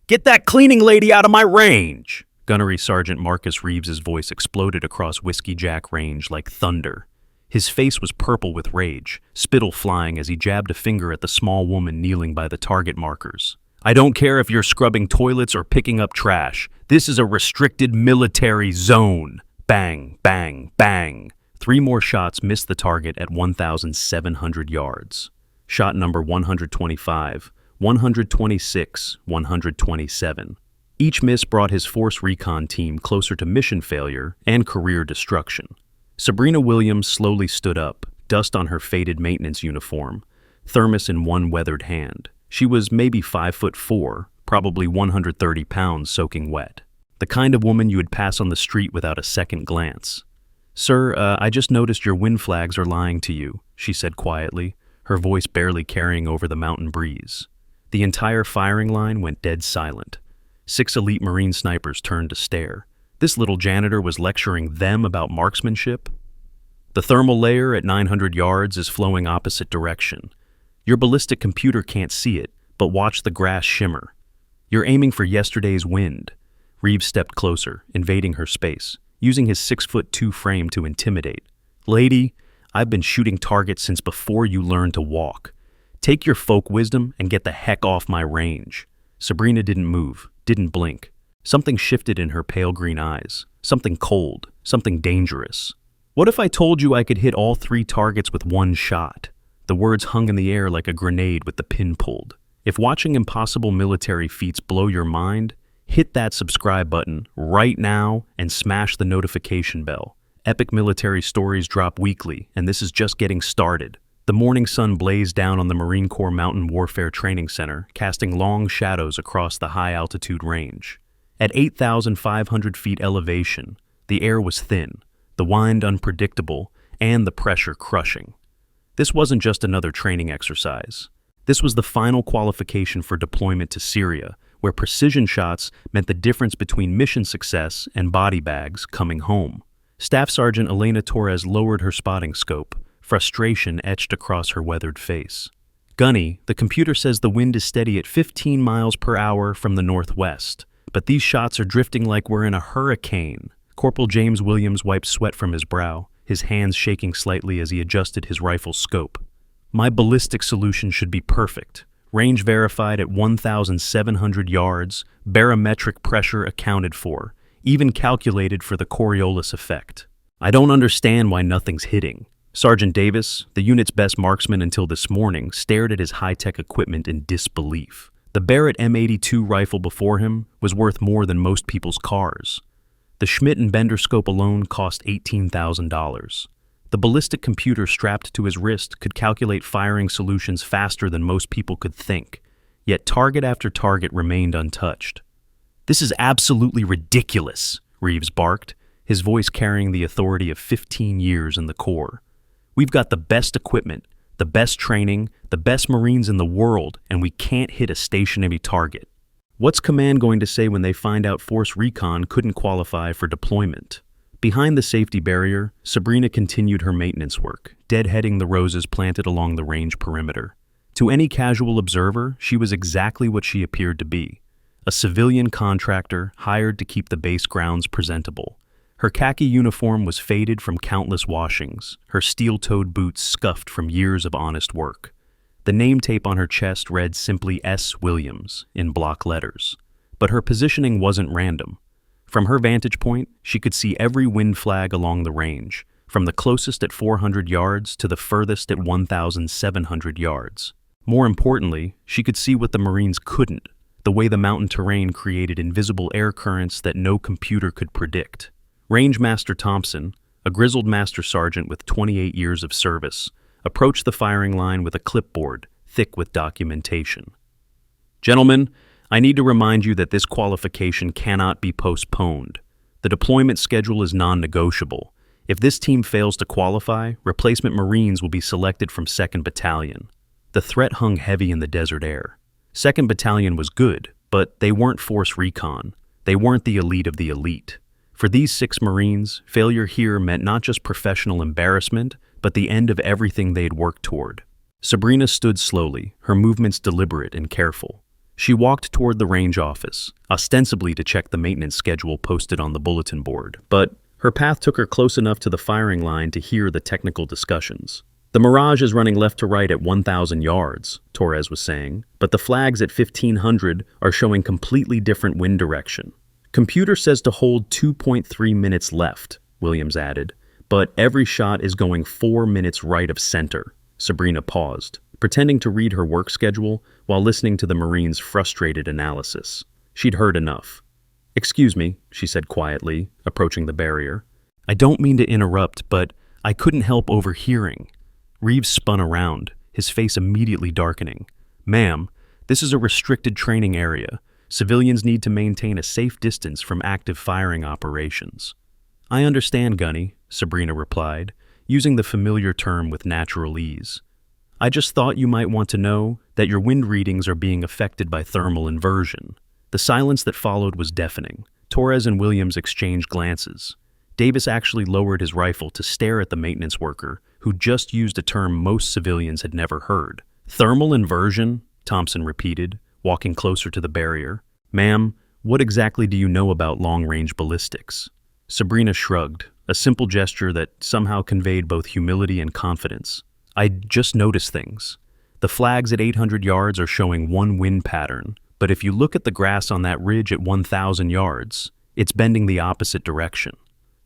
Get that cleaning lady out of my range! Gunnery Sergeant Marcus Reeves's voice exploded across Whiskey Jack Range like thunder. His face was purple with rage, spittle flying as he jabbed a finger at the small woman kneeling by the target markers. I don't care if you're scrubbing toilets or picking up trash. This is a restricted military zone. Bang, bang, bang. 3 more shots missed the target at 1,700 yards. Shot number 125, 126, 127. Each miss brought his Force Recon team closer to mission failure and career destruction. Sabrina Williams slowly stood up, dust on her faded maintenance uniform, thermos in one weathered hand. She was maybe 5'4", probably 130 pounds soaking wet. The kind of woman you would pass on the street without a second glance. Sir, I just noticed your wind flags are lying to you, she said quietly, her voice barely carrying over the mountain breeze. The entire firing line went dead silent. 6 elite Marine snipers turned to stare. This little janitor was lecturing them about marksmanship? The thermal layer at 900 yards is flowing opposite direction. Your ballistic computer can't see it, but watch the grass shimmer. You're aiming for yesterday's wind. Reeves stepped closer, invading her space, using his 6'2" frame to intimidate. Lady, I've been shooting targets since before you learned to walk. Take your folk wisdom and get the heck off my range. Sabrina didn't move, didn't blink. Something shifted in her pale green eyes. Something cold, something dangerous. What if I told you I could hit all 3 targets with 1 shot? The words hung in the air like a grenade with the pin pulled. If watching impossible military feats blow your mind, hit that subscribe button right now and smash the notification bell. Epic military stories drop weekly, and this is just getting started. The morning sun blazed down on the Marine Corps Mountain Warfare Training Center, casting long shadows across the high-altitude range. At 8,500 feet elevation, the air was thin, the wind unpredictable, and the pressure crushing. This wasn't just another training exercise. This was the final qualification for deployment to Syria, where precision shots meant the difference between mission success and body bags coming home. Staff Sergeant Elena Torres lowered her spotting scope, frustration etched across her weathered face. Gunny, the computer says the wind is steady at 15 miles per hour from the northwest, but these shots are drifting like we're in a hurricane. Corporal James Williams wiped sweat from his brow, his hands shaking slightly as he adjusted his rifle's scope. My ballistic solution should be perfect. Range verified at 1,700 yards, barometric pressure accounted for, even calculated for the Coriolis effect. I don't understand why nothing's hitting. Sergeant Davis, the unit's best marksman until this morning, stared at his high-tech equipment in disbelief. The Barrett M82 rifle before him was worth more than most people's cars. The Schmidt and Bender scope alone cost $18,000. The ballistic computer strapped to his wrist could calculate firing solutions faster than most people could think, yet target after target remained untouched. This is absolutely ridiculous, Reeves barked, his voice carrying the authority of 15 years in the Corps. We've got the best equipment, the best training, the best Marines in the world, and we can't hit a stationary target. What's Command going to say when they find out Force Recon couldn't qualify for deployment? Behind the safety barrier, Sabrina continued her maintenance work, deadheading the roses planted along the range perimeter. To any casual observer, she was exactly what she appeared to be, a civilian contractor hired to keep the base grounds presentable. Her khaki uniform was faded from countless washings, her steel-toed boots scuffed from years of honest work. The name tape on her chest read simply S. Williams in block letters. But her positioning wasn't random. From her vantage point, she could see every wind flag along the range, from the closest at 400 yards to the furthest at 1,700 yards. More importantly, she could see what the Marines couldn't, the way the mountain terrain created invisible air currents that no computer could predict. Range Master Thompson, a grizzled master sergeant with 28 years of service, approached the firing line with a clipboard thick with documentation. Gentlemen, I need to remind you that this qualification cannot be postponed. The deployment schedule is non-negotiable. If this team fails to qualify, replacement Marines will be selected from 2nd Battalion. The threat hung heavy in the desert air. 2nd Battalion was good, but they weren't Force Recon. They weren't the elite of the elite. For these 6 Marines, failure here meant not just professional embarrassment, but the end of everything they'd worked toward. Sabrina stood slowly, her movements deliberate and careful. She walked toward the range office, ostensibly to check the maintenance schedule posted on the bulletin board, but her path took her close enough to the firing line to hear the technical discussions. The Mirage is running left to right at 1,000 yards, Torres was saying, but the flags at 1,500 are showing completely different wind direction. Computer says to hold 2.3 minutes left, Williams added, but every shot is going 4 minutes right of center. Sabrina paused, pretending to read her work schedule while listening to the Marine's frustrated analysis. She'd heard enough. "Excuse me," she said quietly, approaching the barrier. "I don't mean to interrupt, but I couldn't help overhearing." Reeves spun around, his face immediately darkening. "Ma'am, this is a restricted training area. Civilians need to maintain a safe distance from active firing operations." "I understand, Gunny," Sabrina replied, using the familiar term with natural ease. "I just thought you might want to know that your wind readings are being affected by thermal inversion." The silence that followed was deafening. Torres and Williams exchanged glances. Davis actually lowered his rifle to stare at the maintenance worker, who just used a term most civilians had never heard. "Thermal inversion?" Thompson repeated, walking closer to the barrier. "Ma'am, what exactly do you know about long-range ballistics?" Sabrina shrugged, a simple gesture that somehow conveyed both humility and confidence. "I just noticed things. The flags at 800 yards are showing one wind pattern, but if you look at the grass on that ridge at 1,000 yards, it's bending the opposite direction.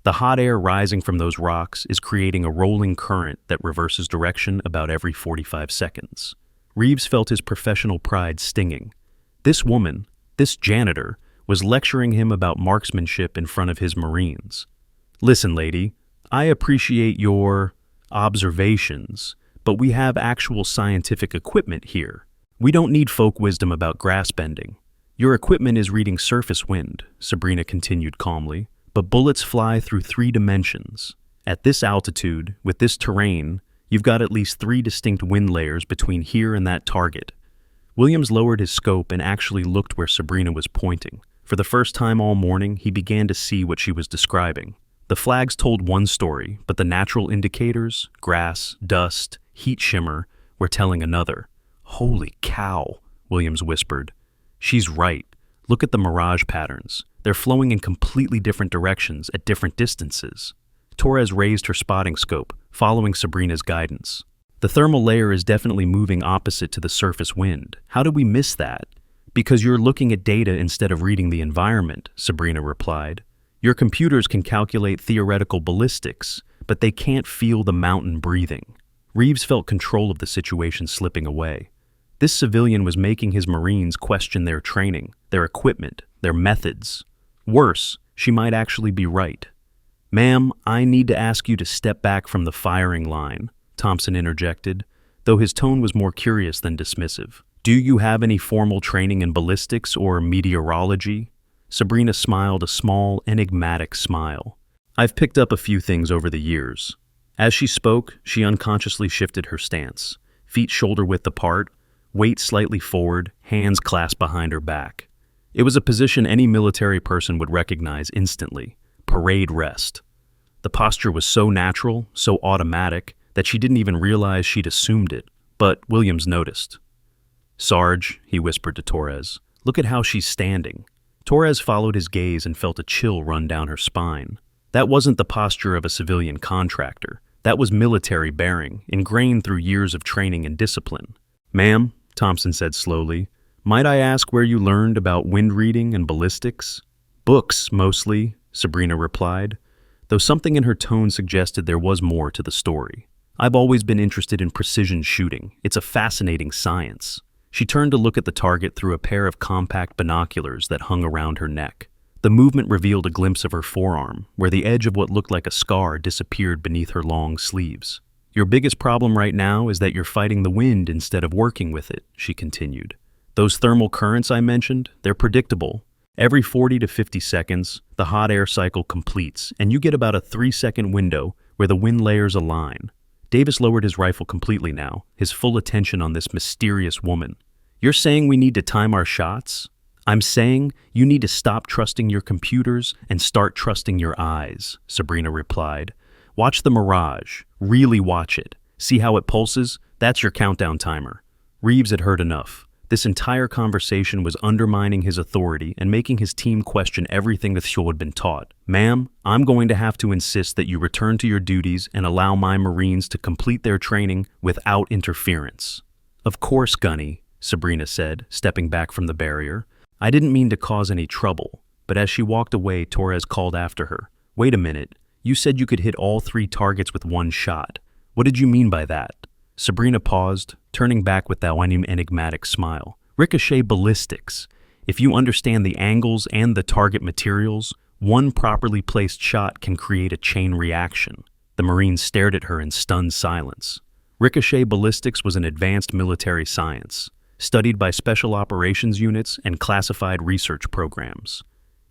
The hot air rising from those rocks is creating a rolling current that reverses direction about every 45 seconds. Reeves felt his professional pride stinging. This woman, this janitor, was lecturing him about marksmanship in front of his Marines. "Listen, lady, I appreciate your observations, but we have actual scientific equipment here. We don't need folk wisdom about grass bending. Your equipment is reading surface wind," Sabrina continued calmly, "but bullets fly through 3 dimensions. At this altitude, with this terrain, you've got at least 3 distinct wind layers between here and that target." Williams lowered his scope and actually looked where Sabrina was pointing. For the first time all morning, he began to see what she was describing. The flags told one story, but the natural indicators, grass, dust, heat shimmer, were telling another. "Holy cow," Williams whispered. "She's right. Look at the mirage patterns. They're flowing in completely different directions at different distances." Torres raised her spotting scope, following Sabrina's guidance. "The thermal layer is definitely moving opposite to the surface wind. How did we miss that?" "Because you're looking at data instead of reading the environment," Sabrina replied. "Your computers can calculate theoretical ballistics, but they can't feel the mountain breathing." Reeves felt control of the situation slipping away. This civilian was making his Marines question their training, their equipment, their methods. Worse, she might actually be right. "Ma'am, I need to ask you to step back from the firing line," Thompson interjected, though his tone was more curious than dismissive. "Do you have any formal training in ballistics or meteorology?" Sabrina smiled a small, enigmatic smile. "I've picked up a few things over the years." As she spoke, she unconsciously shifted her stance, feet shoulder-width apart, weight slightly forward, hands clasped behind her back. It was a position any military person would recognize instantly. Parade rest. The posture was so natural, so automatic, that she didn't even realize she'd assumed it, but Williams noticed. "Sarge," he whispered to Torres, "look at how she's standing." Torres followed his gaze and felt a chill run down her spine. That wasn't the posture of a civilian contractor. That was military bearing, ingrained through years of training and discipline. "Ma'am," Thompson said slowly, "might I ask where you learned about wind reading and ballistics?" "Books, mostly," Sabrina replied, though something in her tone suggested there was more to the story. "I've always been interested in precision shooting. It's a fascinating science." She turned to look at the target through a pair of compact binoculars that hung around her neck. The movement revealed a glimpse of her forearm, where the edge of what looked like a scar disappeared beneath her long sleeves. "Your biggest problem right now is that you're fighting the wind instead of working with it," she continued. "Those thermal currents I mentioned, they're predictable. Every 40 to 50 seconds, the hot air cycle completes, and you get about a 3-second window where the wind layers align." Davis lowered his rifle completely now, his full attention on this mysterious woman. "You're saying we need to time our shots? I'm saying you need to stop trusting your computers and start trusting your eyes," Sabrina replied. "Watch the mirage. Really watch it. See how it pulses? That's your countdown timer." Reeves had heard enough. This entire conversation was undermining his authority and making his team question everything that Thor had been taught. Ma'am, I'm going to have to insist that you return to your duties and allow my Marines to complete their training without interference. Of course, Gunny, Sabrina said, stepping back from the barrier. I didn't mean to cause any trouble, but as she walked away, Torres called after her. Wait a minute, you said you could hit all 3 targets with 1 shot. What did you mean by that? Sabrina paused, turning back with that enigmatic smile. Ricochet ballistics. If you understand the angles and the target materials, one properly placed shot can create a chain reaction. The Marines stared at her in stunned silence. Ricochet ballistics was an advanced military science, studied by special operations units and classified research programs.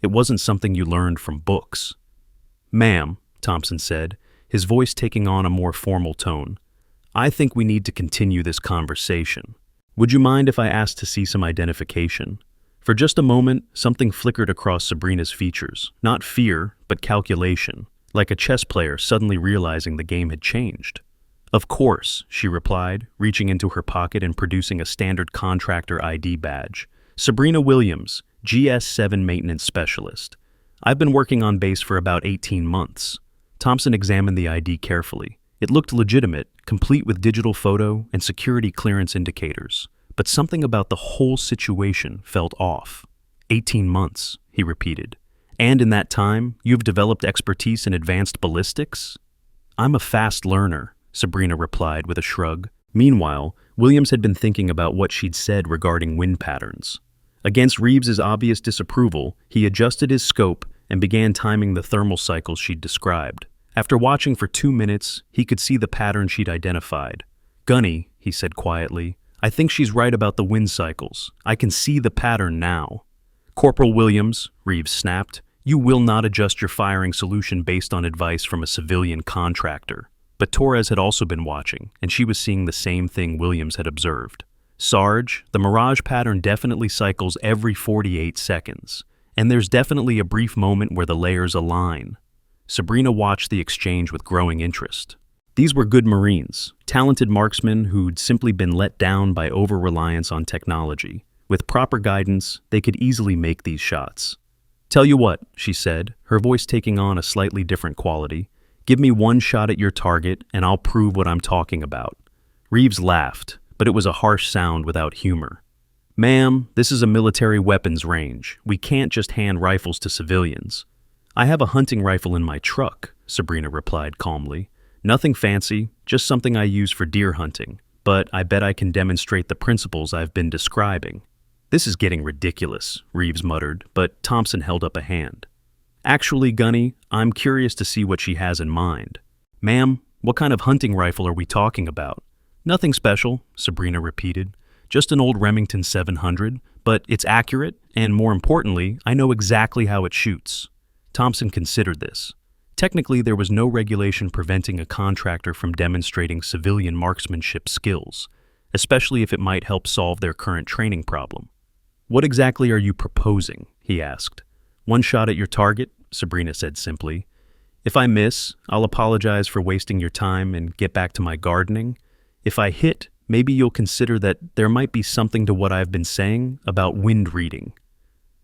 It wasn't something you learned from books. Ma'am, Thompson said, his voice taking on a more formal tone, I think we need to continue this conversation. Would you mind if I asked to see some identification? For just a moment, something flickered across Sabrina's features. Not fear, but calculation, like a chess player suddenly realizing the game had changed. Of course, she replied, reaching into her pocket and producing a standard contractor ID badge. Sabrina Williams, GS7 Maintenance Specialist. I've been working on base for about 18 months. Thompson examined the ID carefully. It looked legitimate, complete with digital photo and security clearance indicators. But something about the whole situation felt off. 18 months, he repeated. And in that time, you've developed expertise in advanced ballistics? I'm a fast learner, Sabrina replied with a shrug. Meanwhile, Williams had been thinking about what she'd said regarding wind patterns. Against Reeves's obvious disapproval, he adjusted his scope and began timing the thermal cycles she'd described. After watching for 2 minutes, he could see the pattern she'd identified. Gunny, he said quietly, I think she's right about the wind cycles. I can see the pattern now. Corporal Williams, Reeves snapped, you will not adjust your firing solution based on advice from a civilian contractor. But Torres had also been watching, and she was seeing the same thing Williams had observed. Sarge, the Mirage pattern definitely cycles every 48 seconds, and there's definitely a brief moment where the layers align. Sabrina watched the exchange with growing interest. These were good Marines, talented marksmen who'd simply been let down by over-reliance on technology. With proper guidance, they could easily make these shots. Tell you what, she said, her voice taking on a slightly different quality. Give me 1 shot at your target, and I'll prove what I'm talking about. Reeves laughed, but it was a harsh sound without humor. Ma'am, this is a military weapons range. We can't just hand rifles to civilians. I have a hunting rifle in my truck, Sabrina replied calmly. Nothing fancy, just something I use for deer hunting, but I bet I can demonstrate the principles I've been describing. This is getting ridiculous, Reeves muttered, but Thompson held up a hand. Actually, Gunny, I'm curious to see what she has in mind. Ma'am, what kind of hunting rifle are we talking about? Nothing special, Sabrina repeated. Just an old Remington 700, but it's accurate, and more importantly, I know exactly how it shoots. Thompson considered this. Technically, there was no regulation preventing a contractor from demonstrating civilian marksmanship skills, especially if it might help solve their current training problem. What exactly are you proposing? He asked. 1 shot at your target, Sabrina said simply. If I miss, I'll apologize for wasting your time and get back to my gardening. If I hit, maybe you'll consider that there might be something to what I've been saying about wind reading.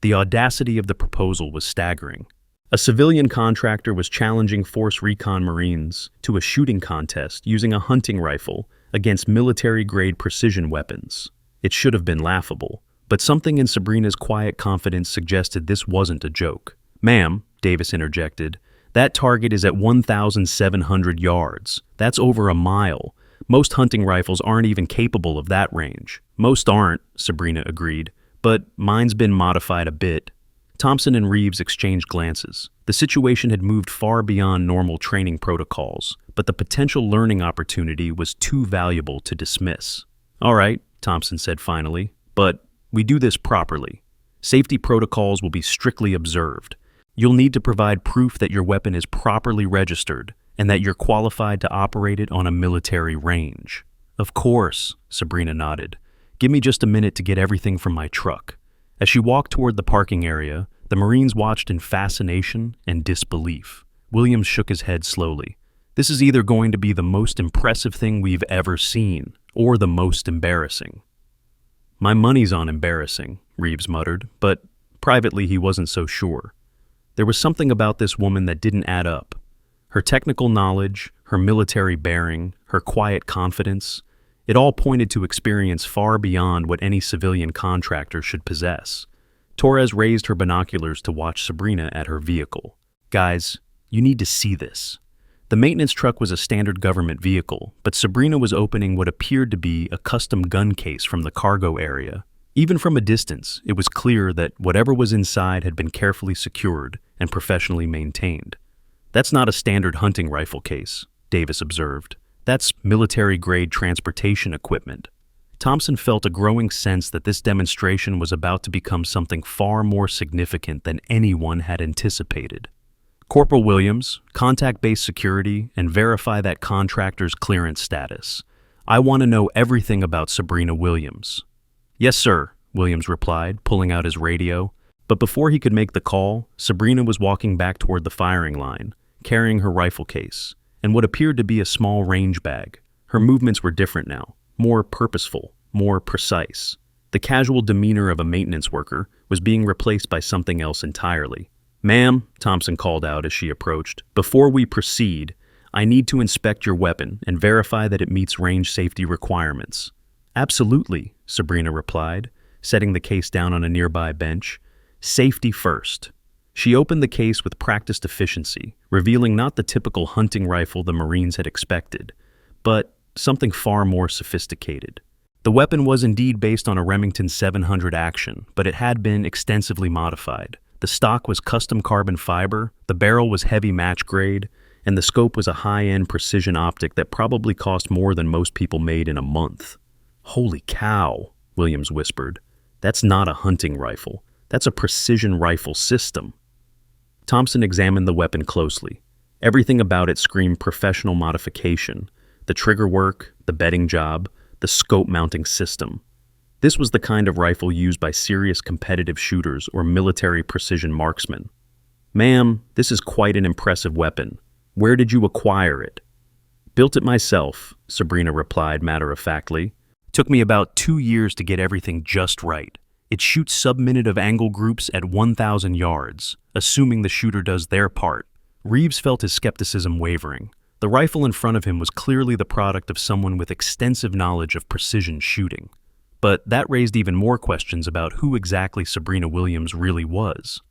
The audacity of the proposal was staggering. A civilian contractor was challenging Force Recon Marines to a shooting contest using a hunting rifle against military-grade precision weapons. It should have been laughable, but something in Sabrina's quiet confidence suggested this wasn't a joke. Ma'am, Davis interjected, that target is at 1,700 yards. That's over a mile. Most hunting rifles aren't even capable of that range. Most aren't, Sabrina agreed, but mine's been modified a bit. Thompson and Reeves exchanged glances. The situation had moved far beyond normal training protocols, but the potential learning opportunity was too valuable to dismiss. All right, Thompson said finally, but we do this properly. Safety protocols will be strictly observed. You'll need to provide proof that your weapon is properly registered and that you're qualified to operate it on a military range. Of course, Sabrina nodded. Give me just a minute to get everything from my truck. As she walked toward the parking area, the Marines watched in fascination and disbelief. Williams shook his head slowly. This is either going to be the most impressive thing we've ever seen, or the most embarrassing. My money's on embarrassing, Reeves muttered, but privately he wasn't so sure. There was something about this woman that didn't add up. Her technical knowledge, her military bearing, her quiet confidence, it all pointed to experience far beyond what any civilian contractor should possess. Torres raised her binoculars to watch Sabrina at her vehicle. Guys, you need to see this. The maintenance truck was a standard government vehicle, but Sabrina was opening what appeared to be a custom gun case from the cargo area. Even from a distance, it was clear that whatever was inside had been carefully secured and professionally maintained. That's not a standard hunting rifle case, Davis observed. That's military-grade transportation equipment. Thompson felt a growing sense that this demonstration was about to become something far more significant than anyone had anticipated. Corporal Williams, contact base security and verify that contractor's clearance status. I want to know everything about Sabrina Williams. Yes, sir, Williams replied, pulling out his radio. But before he could make the call, Sabrina was walking back toward the firing line, carrying her rifle case, and what appeared to be a small range bag. Her movements were different now, more purposeful, more precise. The casual demeanor of a maintenance worker was being replaced by something else entirely. Ma'am, Thompson called out as she approached, before we proceed, I need to inspect your weapon and verify that it meets range safety requirements. Absolutely, Sabrina replied, setting the case down on a nearby bench. Safety first. She opened the case with practiced efficiency, revealing not the typical hunting rifle the Marines had expected, but something far more sophisticated. The weapon was indeed based on a Remington 700 Action, but it had been extensively modified. The stock was custom carbon fiber, the barrel was heavy match grade, and the scope was a high-end precision optic that probably cost more than most people made in a month. Holy cow, Williams whispered. That's not a hunting rifle. That's a precision rifle system. Thompson examined the weapon closely. Everything about it screamed professional modification. The trigger work, the bedding job, the scope mounting system. This was the kind of rifle used by serious competitive shooters or military precision marksmen. Ma'am, this is quite an impressive weapon. Where did you acquire it? Built it myself, Sabrina replied matter-of-factly. Took me about 2 years to get everything just right. It shoots sub-minute of angle groups at 1,000 yards, assuming the shooter does their part. Reeves felt his skepticism wavering. The rifle in front of him was clearly the product of someone with extensive knowledge of precision shooting. But that raised even more questions about who exactly Sabrina Williams really was.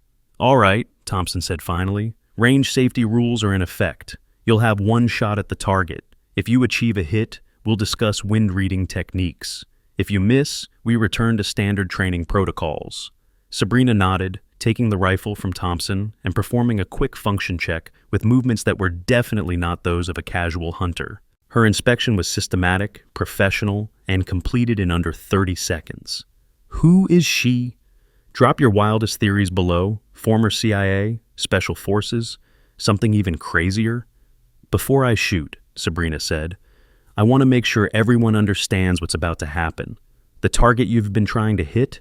All right, Thompson said finally. Range safety rules are in effect. You'll have one shot at the target. If you achieve a hit, we'll discuss wind reading techniques. If you miss, we return to standard training protocols. Sabrina nodded, taking the rifle from Thompson and performing a quick function check with movements that were definitely not those of a casual hunter. Her inspection was systematic, professional, and completed in under 30 seconds. Who is she? Drop your wildest theories below. Former CIA, Special Forces, something even crazier? Before I shoot, Sabrina said, I want to make sure everyone understands what's about to happen. The target you've been trying to hit?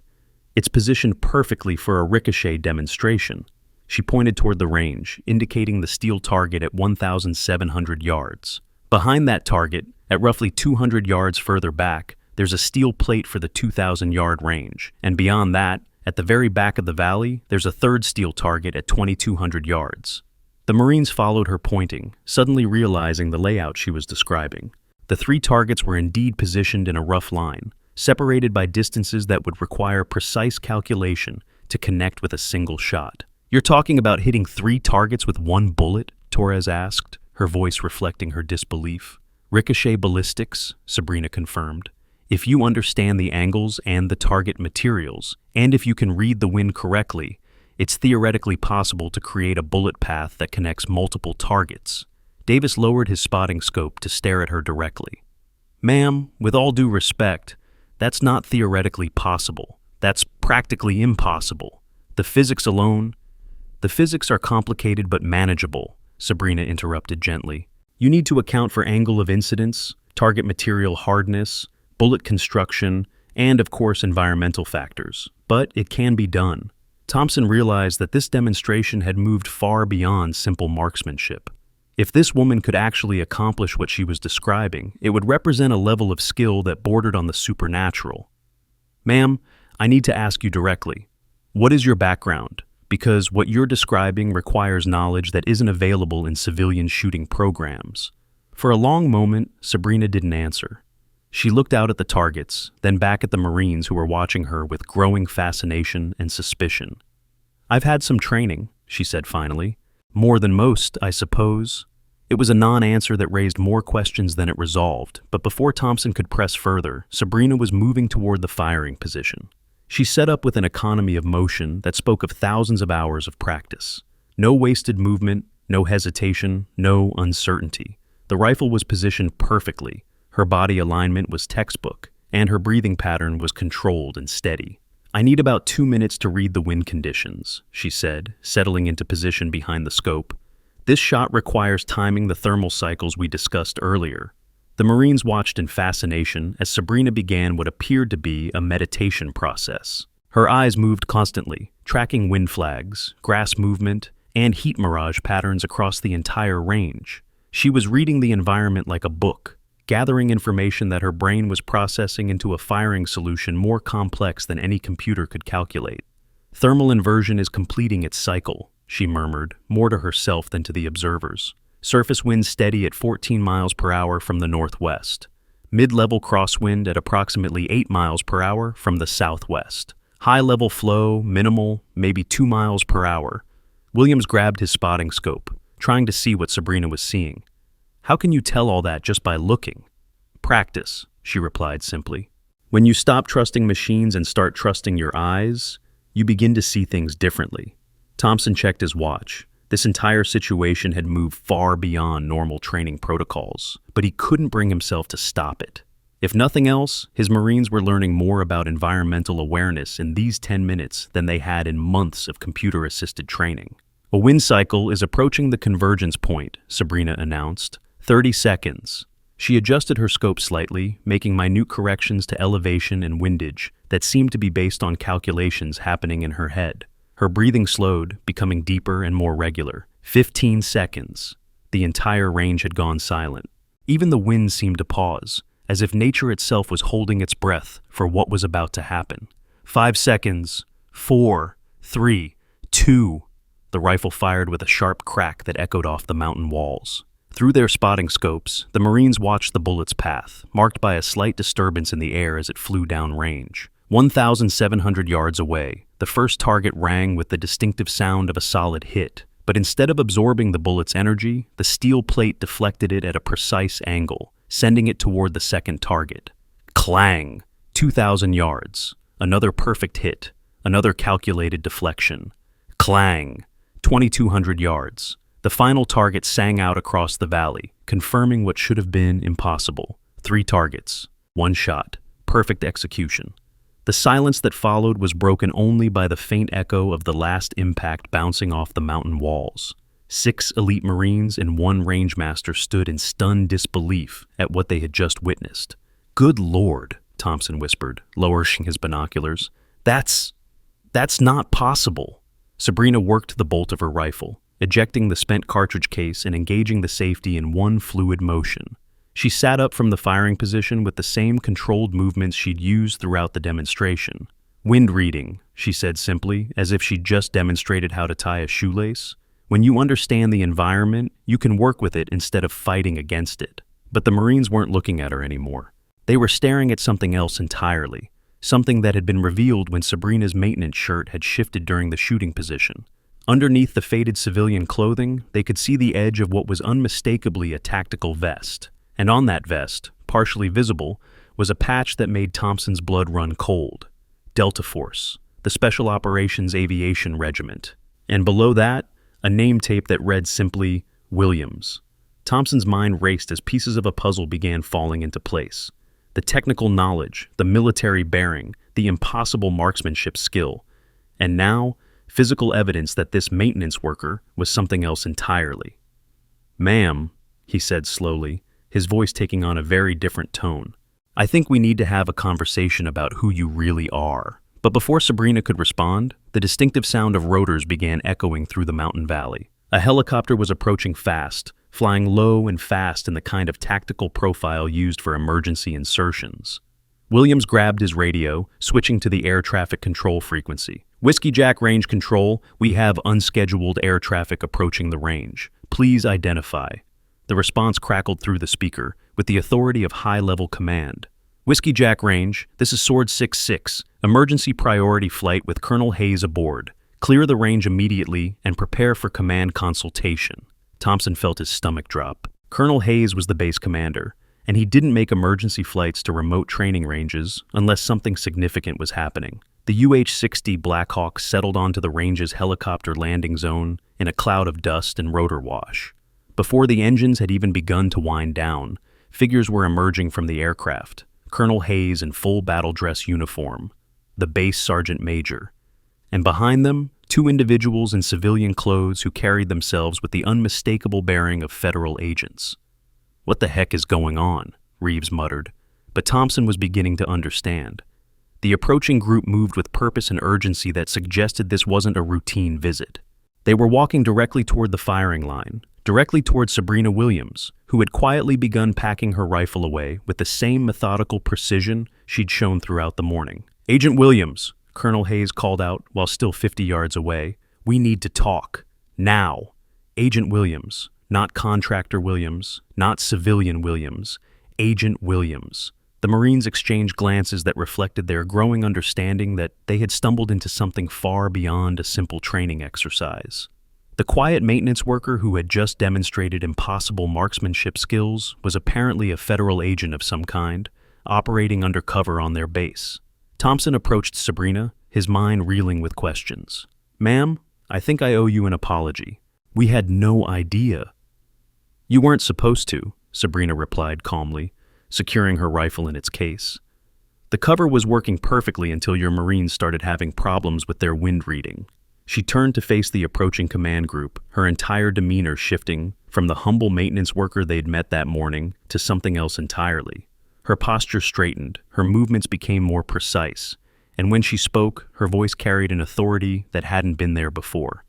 It's positioned perfectly for a ricochet demonstration. She pointed toward the range, indicating the steel target at 1,700 yards. Behind that target, at roughly 200 yards further back, there's a steel plate for the 2,000-yard range, and beyond that, at the very back of the valley, there's a third steel target at 2,200 yards. The Marines followed her pointing, suddenly realizing the layout she was describing. The 3 targets were indeed positioned in a rough line, separated by distances that would require precise calculation to connect with a single shot. You're talking about hitting 3 targets with 1 bullet? Torres asked, her voice reflecting her disbelief. Ricochet ballistics, Sabrina confirmed. If you understand the angles and the target materials, and if you can read the wind correctly, it's theoretically possible to create a bullet path that connects multiple targets. Davis lowered his spotting scope to stare at her directly. Ma'am, with all due respect, that's not theoretically possible. That's practically impossible. The physics are complicated but manageable, Sabrina interrupted gently. You need to account for angle of incidence, target material hardness, bullet construction, and of course environmental factors. But it can be done. Thompson realized that this demonstration had moved far beyond simple marksmanship. If this woman could actually accomplish what she was describing, it would represent a level of skill that bordered on the supernatural. Ma'am, I need to ask you directly. What is your background? Because what you're describing requires knowledge that isn't available in civilian shooting programs. For a long moment, Sabrina didn't answer. She looked out at the targets, then back at the Marines who were watching her with growing fascination and suspicion. I've had some training, she said finally. More than most, I suppose. It was a non-answer that raised more questions than it resolved, but before Thompson could press further, Sabrina was moving toward the firing position. She set up with an economy of motion that spoke of thousands of hours of practice. No wasted movement, no hesitation, no uncertainty. The rifle was positioned perfectly, her body alignment was textbook, and her breathing pattern was controlled and steady. I need about 2 minutes to read the wind conditions, she said, settling into position behind the scope. This shot requires timing the thermal cycles we discussed earlier. The Marines watched in fascination as Sabrina began what appeared to be a meditation process. Her eyes moved constantly, tracking wind flags, grass movement, and heat mirage patterns across the entire range. She was reading the environment like a book, gathering information that her brain was processing into a firing solution more complex than any computer could calculate. Thermal inversion is completing its cycle, she murmured, more to herself than to the observers. Surface wind steady at 14 miles per hour from the northwest. Mid-level crosswind at approximately 8 miles per hour from the southwest. High-level flow, minimal, maybe 2 miles per hour. Williams grabbed his spotting scope, trying to see what Sabrina was seeing. How can you tell all that just by looking? Practice, she replied simply. When you stop trusting machines and start trusting your eyes, you begin to see things differently. Thompson checked his watch. This entire situation had moved far beyond normal training protocols, but he couldn't bring himself to stop it. If nothing else, his Marines were learning more about environmental awareness in these 10 minutes than they had in months of computer-assisted training. A wind cycle is approaching the convergence point, Sabrina announced. 30 seconds. She adjusted her scope slightly, making minute corrections to elevation and windage that seemed to be based on calculations happening in her head. Her breathing slowed, becoming deeper and more regular. 15 seconds. The entire range had gone silent. Even the wind seemed to pause, as if nature itself was holding its breath for what was about to happen. 5 seconds. 4, 3, 2. The rifle fired with a sharp crack that echoed off the mountain walls. Through their spotting scopes, the Marines watched the bullet's path, marked by a slight disturbance in the air as it flew downrange. 1,700 yards away, the first target rang with the distinctive sound of a solid hit, but instead of absorbing the bullet's energy, the steel plate deflected it at a precise angle, sending it toward the second target. Clang! 2,000 yards. Another perfect hit. Another calculated deflection. Clang! 2,200 yards. The final target sang out across the valley, confirming what should have been impossible. 3 targets. 1 shot. Perfect execution. The silence that followed was broken only by the faint echo of the last impact bouncing off the mountain walls. 6 elite Marines and 1 rangemaster stood in stunned disbelief at what they had just witnessed. "Good Lord," Thompson whispered, lowering his binoculars. That's not possible." Sabrina worked the bolt of her rifle, ejecting the spent cartridge case and engaging the safety in one fluid motion. She sat up from the firing position with the same controlled movements she'd used throughout the demonstration. "Wind reading," she said simply, as if she'd just demonstrated how to tie a shoelace. When you understand the environment, you can work with it instead of fighting against it. But the Marines weren't looking at her anymore. They were staring at something else entirely, something that had been revealed when Sabrina's maintenance shirt had shifted during the shooting position. Underneath the faded civilian clothing, they could see the edge of what was unmistakably a tactical vest. And on that vest, partially visible, was a patch that made Thompson's blood run cold. Delta Force, the Special Operations Aviation Regiment. And below that, a name tape that read simply, Williams. Thompson's mind raced as pieces of a puzzle began falling into place. The technical knowledge, the military bearing, the impossible marksmanship skill. And now, physical evidence that this maintenance worker was something else entirely. "Ma'am," he said slowly, his voice taking on a very different tone. "I think we need to have a conversation about who you really are." But before Sabrina could respond, the distinctive sound of rotors began echoing through the mountain valley. A helicopter was approaching fast, flying low and fast in the kind of tactical profile used for emergency insertions. Williams grabbed his radio, switching to the air traffic control frequency. Whiskey Jack Range Control, we have unscheduled air traffic approaching the range. Please identify. The response crackled through the speaker, with the authority of high-level command. Whiskey Jack Range, this is Sword 6-6, emergency priority flight with Colonel Hayes aboard. Clear the range immediately and prepare for command consultation. Thompson felt his stomach drop. Colonel Hayes was the base commander, and he didn't make emergency flights to remote training ranges unless something significant was happening. The UH-60 Black Hawk settled onto the range's helicopter landing zone in a cloud of dust and rotor wash. Before the engines had even begun to wind down, figures were emerging from the aircraft. Colonel Hayes in full battle dress uniform, the base sergeant major, and behind them, two individuals in civilian clothes who carried themselves with the unmistakable bearing of federal agents. "What the heck is going on?" Reeves muttered, but Thompson was beginning to understand. The approaching group moved with purpose and urgency that suggested this wasn't a routine visit. They were walking directly toward the firing line, directly toward Sabrina Williams, who had quietly begun packing her rifle away with the same methodical precision she'd shown throughout the morning. "Agent Williams," Colonel Hayes called out while still 50 yards away, "we need to talk. Now. Agent Williams, not Contractor Williams, not Civilian Williams, Agent Williams." The Marines exchanged glances that reflected their growing understanding that they had stumbled into something far beyond a simple training exercise. The quiet maintenance worker who had just demonstrated impossible marksmanship skills was apparently a federal agent of some kind, operating undercover on their base. Thompson approached Sabrina, his mind reeling with questions. "Ma'am, I think I owe you an apology. We had no idea." "You weren't supposed to," Sabrina replied calmly, securing her rifle in its case. "The cover was working perfectly until your Marines started having problems with their wind reading." She turned to face the approaching command group, her entire demeanor shifting from the humble maintenance worker they'd met that morning to something else entirely. Her posture straightened, her movements became more precise, and when she spoke, her voice carried an authority that hadn't been there before.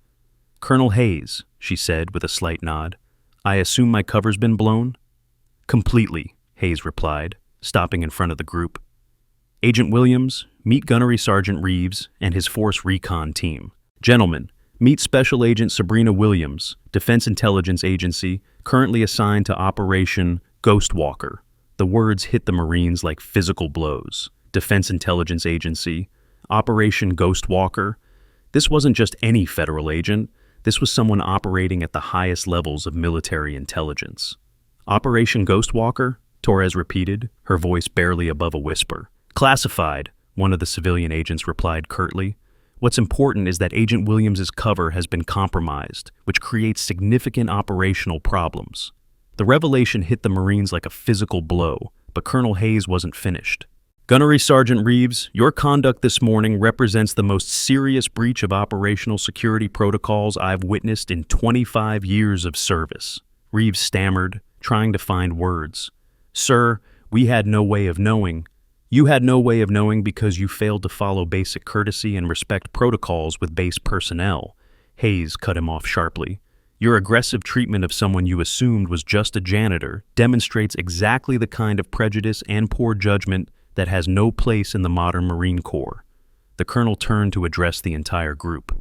"Colonel Hayes," she said with a slight nod, "I assume my cover's been blown?" "Completely," Hayes replied, stopping in front of the group. "Agent Williams, meet Gunnery Sergeant Reeves and his Force Recon team. Gentlemen, meet Special Agent Sabrina Williams, Defense Intelligence Agency, currently assigned to Operation Ghostwalker." The words hit the Marines like physical blows. Defense Intelligence Agency, Operation Ghostwalker. This wasn't just any federal agent. This was someone operating at the highest levels of military intelligence. "Operation Ghostwalker?" Torres repeated, her voice barely above a whisper. "Classified," one of the civilian agents replied curtly. "What's important is that Agent Williams's cover has been compromised, which creates significant operational problems." The revelation hit the Marines like a physical blow, but Colonel Hayes wasn't finished. "Gunnery Sergeant Reeves, your conduct this morning represents the most serious breach of operational security protocols I've witnessed in 25 years of service." Reeves stammered, trying to find words. "Sir, we had no way of knowing." "You had no way of knowing because you failed to follow basic courtesy and respect protocols with base personnel," Hayes cut him off sharply. "Your aggressive treatment of someone you assumed was just a janitor demonstrates exactly the kind of prejudice and poor judgment that has no place in the modern Marine Corps." The colonel turned to address the entire group.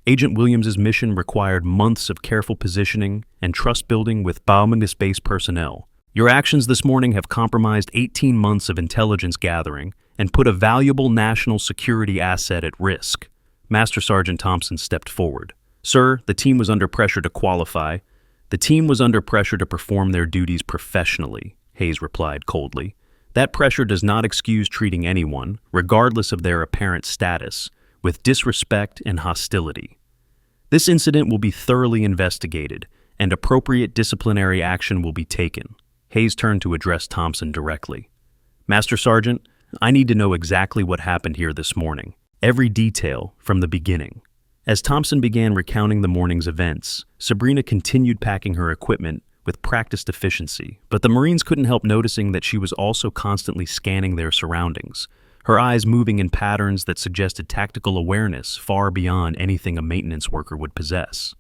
Agent Williams's mission required months of careful positioning and trust building with Baumanis base personnel. Your actions this morning have compromised 18 months of intelligence gathering and put a valuable national security asset at risk. Master Sergeant Thompson stepped forward. "Sir, the team was under pressure to qualify. The team was under pressure to perform their duties professionally," Hayes replied coldly. "That pressure does not excuse treating anyone, regardless of their apparent status, with disrespect and hostility. This incident will be thoroughly investigated, and appropriate disciplinary action will be taken." Hayes turned to address Thompson directly. "Master Sergeant, I need to know exactly what happened here this morning. Every detail from the beginning." As Thompson began recounting the morning's events, Sabrina continued packing her equipment with practiced efficiency, but the Marines couldn't help noticing that she was also constantly scanning their surroundings, her eyes moving in patterns that suggested tactical awareness far beyond anything a maintenance worker would possess.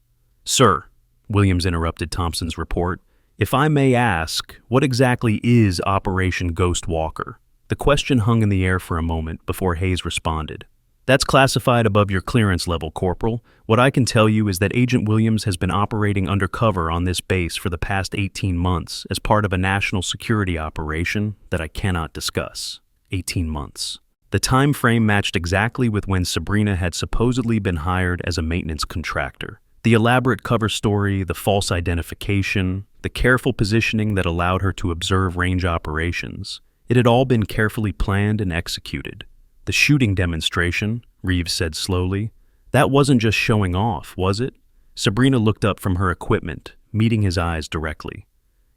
"Sir," Williams interrupted Thompson's report, "if I may ask, what exactly is Operation Ghostwalker?" The question hung in the air for a moment before Hayes responded. That's classified above your clearance level, Corporal. What I can tell you is that Agent Williams has been operating undercover on this base for the past 18 months as part of a national security operation that I cannot discuss. 18 months. The time frame matched exactly with when Sabrina had supposedly been hired as a maintenance contractor. The elaborate cover story, the false identification, the careful positioning that allowed her to observe range operations. It had all been carefully planned and executed. The shooting demonstration, Reeves said slowly, that wasn't just showing off, was it? Sabrina looked up from her equipment, meeting his eyes directly.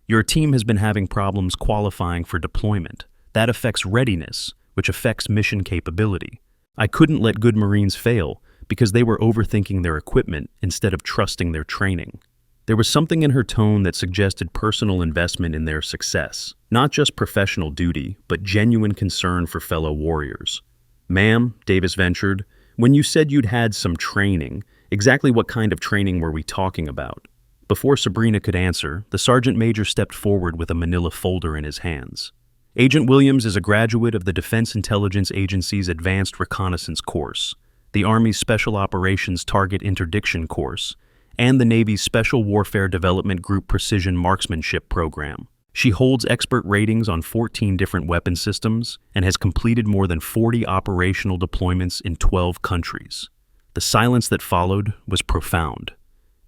Your team has been having problems qualifying for deployment. That affects readiness, which affects mission capability. I couldn't let good Marines fail because they were overthinking their equipment instead of trusting their training. There was something in her tone that suggested personal investment in their success, not just professional duty, but genuine concern for fellow warriors. Ma'am, Davis ventured, when you said you'd had some training, exactly what kind of training were we talking about? Before Sabrina could answer, the sergeant major stepped forward with a manila folder in his hands. Agent Williams is a graduate of the Defense Intelligence Agency's Advanced Reconnaissance Course, the Army's Special Operations Target Interdiction Course, and the Navy's Special Warfare Development Group Precision Marksmanship Program. She holds expert ratings on 14 different weapon systems and has completed more than 40 operational deployments in 12 countries. The silence that followed was profound.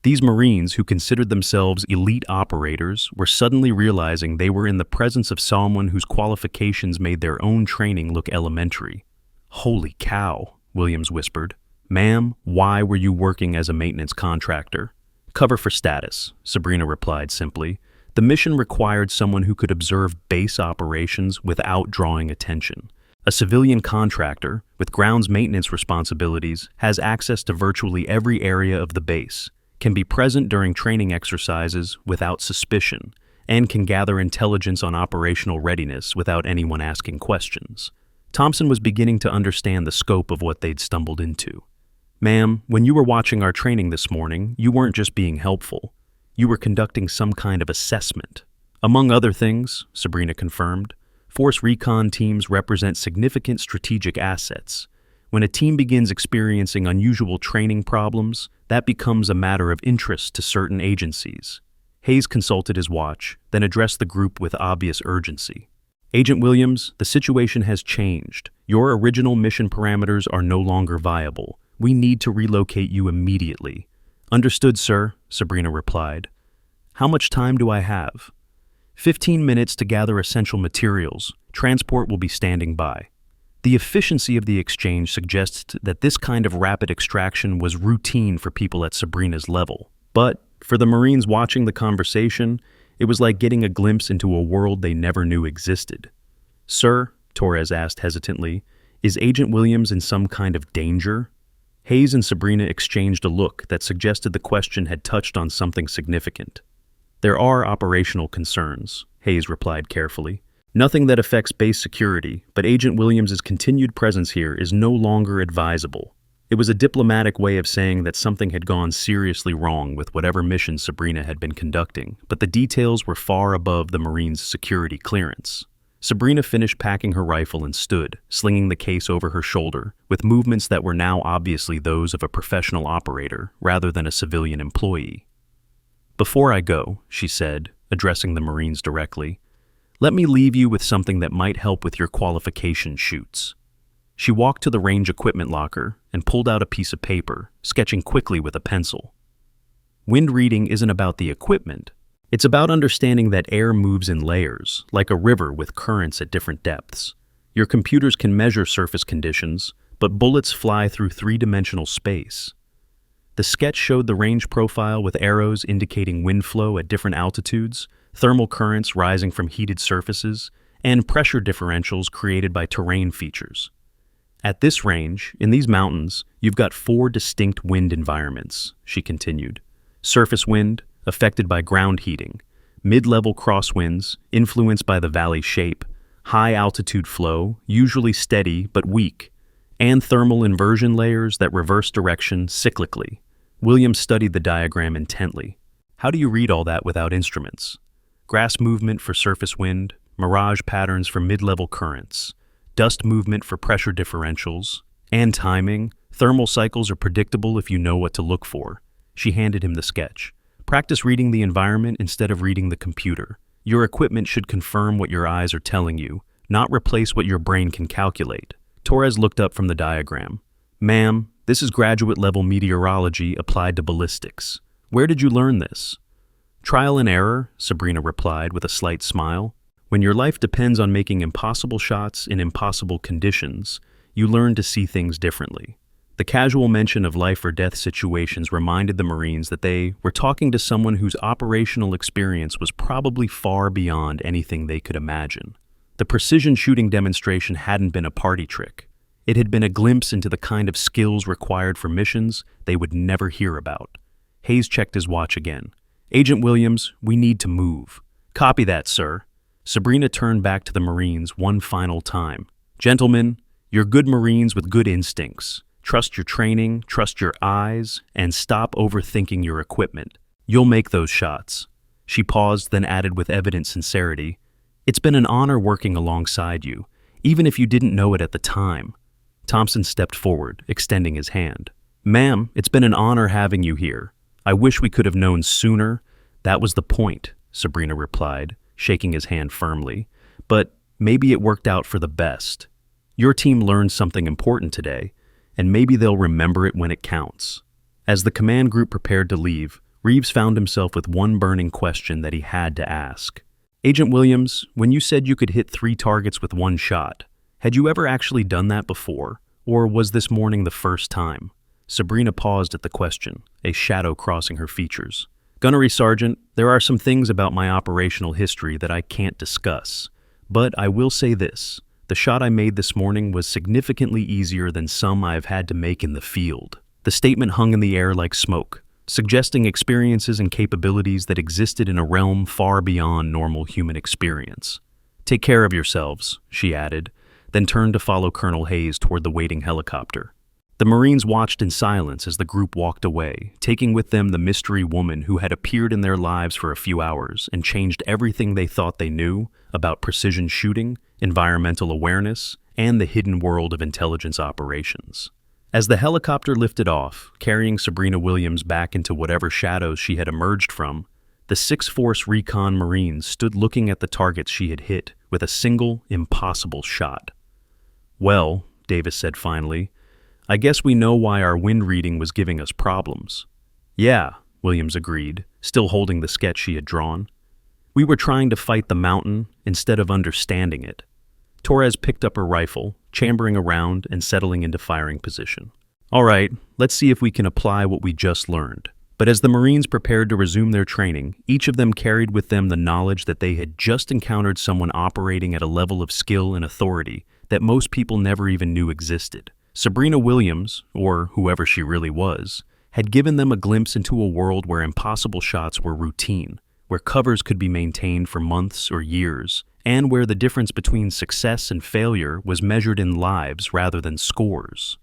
These Marines, who considered themselves elite operators, were suddenly realizing they were in the presence of someone whose qualifications made their own training look elementary. "Holy cow," Williams whispered. "Ma'am, why were you working as a maintenance contractor?" "Cover for status," Sabrina replied simply. The mission required someone who could observe base operations without drawing attention. A civilian contractor, with grounds maintenance responsibilities, has access to virtually every area of the base, can be present during training exercises without suspicion, and can gather intelligence on operational readiness without anyone asking questions. Thompson was beginning to understand the scope of what they'd stumbled into. "Ma'am, when you were watching our training this morning, you weren't just being helpful. You were conducting some kind of assessment." "Among other things," Sabrina confirmed, "force recon teams represent significant strategic assets. When a team begins experiencing unusual training problems, that becomes a matter of interest to certain agencies." Hayes consulted his watch, then addressed the group with obvious urgency. "Agent Williams, the situation has changed. Your original mission parameters are no longer viable. We need to relocate you immediately." "Understood, sir," Sabrina replied. "How much time do I have?" 15 minutes to gather essential materials. Transport will be standing by." The efficiency of the exchange suggests that this kind of rapid extraction was routine for people at Sabrina's level. But for the Marines watching the conversation, it was like getting a glimpse into a world they never knew existed. "Sir," Torres asked hesitantly, "is Agent Williams in some kind of danger?" Hayes and Sabrina exchanged a look that suggested the question had touched on something significant. "There are operational concerns," Hayes replied carefully. "Nothing that affects base security, but Agent Williams' continued presence here is no longer advisable." It was a diplomatic way of saying that something had gone seriously wrong with whatever mission Sabrina had been conducting, but the details were far above the Marines' security clearance. Sabrina finished packing her rifle and stood, slinging the case over her shoulder, with movements that were now obviously those of a professional operator rather than a civilian employee. "Before I go," she said, addressing the Marines directly, "let me leave you with something that might help with your qualification shoots." She walked to the range equipment locker and pulled out a piece of paper, sketching quickly with a pencil. Wind reading isn't about the equipment. It's about understanding that air moves in layers, like a river with currents at different depths. Your computers can measure surface conditions, but bullets fly through three-dimensional space. The sketch showed the range profile with arrows indicating wind flow at different altitudes, thermal currents rising from heated surfaces, and pressure differentials created by terrain features. At this range, in these mountains, you've got 4 distinct wind environments, she continued. Surface wind, affected by ground heating, mid-level crosswinds, influenced by the valley shape, high-altitude flow, usually steady but weak, and thermal inversion layers that reverse direction cyclically. Williams studied the diagram intently. "How do you read all that without instruments?" "Grass movement for surface wind, mirage patterns for mid-level currents, dust movement for pressure differentials, and timing. Thermal cycles are predictable if you know what to look for. She handed him the sketch. Practice reading the environment instead of reading the computer. Your equipment should confirm what your eyes are telling you, not replace what your brain can calculate. Torres looked up from the diagram. Ma'am, this is graduate-level meteorology applied to ballistics. Where did you learn this? Trial and error, Sabrina replied with a slight smile. When your life depends on making impossible shots in impossible conditions, you learn to see things differently. The casual mention of life or death situations reminded the Marines that they were talking to someone whose operational experience was probably far beyond anything they could imagine. The precision shooting demonstration hadn't been a party trick. It had been a glimpse into the kind of skills required for missions they would never hear about. Hayes checked his watch again. Agent Williams, we need to move. Copy that, sir. Sabrina turned back to the Marines one final time. Gentlemen, you're good Marines with good instincts. Trust your training, trust your eyes, and stop overthinking your equipment. You'll make those shots. She paused, then added with evident sincerity, It's been an honor working alongside you, even if you didn't know it at the time. Thompson stepped forward, extending his hand. Ma'am, it's been an honor having you here. I wish we could have known sooner. That was the point, Sabrina replied, shaking his hand firmly. But maybe it worked out for the best. Your team learned something important today, and maybe they'll remember it when it counts. As the command group prepared to leave, Reeves found himself with one burning question that he had to ask. Agent Williams, when you said you could hit 3 targets with one shot, had you ever actually done that before, or was this morning the first time? Sabrina paused at the question, a shadow crossing her features. Gunnery Sergeant, there are some things about my operational history that I can't discuss, but I will say this. The shot I made this morning was significantly easier than some I've had to make in the field. The statement hung in the air like smoke, suggesting experiences and capabilities that existed in a realm far beyond normal human experience. Take care of yourselves, she added, then turned to follow Colonel Hayes toward the waiting helicopter. The Marines watched in silence as the group walked away, taking with them the mystery woman who had appeared in their lives for a few hours and changed everything they thought they knew about precision shooting, environmental awareness, and the hidden world of intelligence operations. As the helicopter lifted off, carrying Sabrina Williams back into whatever shadows she had emerged from, the 6th Force Recon Marines stood looking at the targets she had hit with a single, impossible shot. Well, Davis said finally, I guess we know why our wind reading was giving us problems. Yeah, Williams agreed, still holding the sketch she had drawn. We were trying to fight the mountain instead of understanding it. Torres picked up her rifle, chambering around and settling into firing position. All right, let's see if we can apply what we just learned. But as the Marines prepared to resume their training, each of them carried with them the knowledge that they had just encountered someone operating at a level of skill and authority that most people never even knew existed. Sabrina Williams, or whoever she really was, had given them a glimpse into a world where impossible shots were routine, where covers could be maintained for months or years, and where the difference between success and failure was measured in lives rather than scores.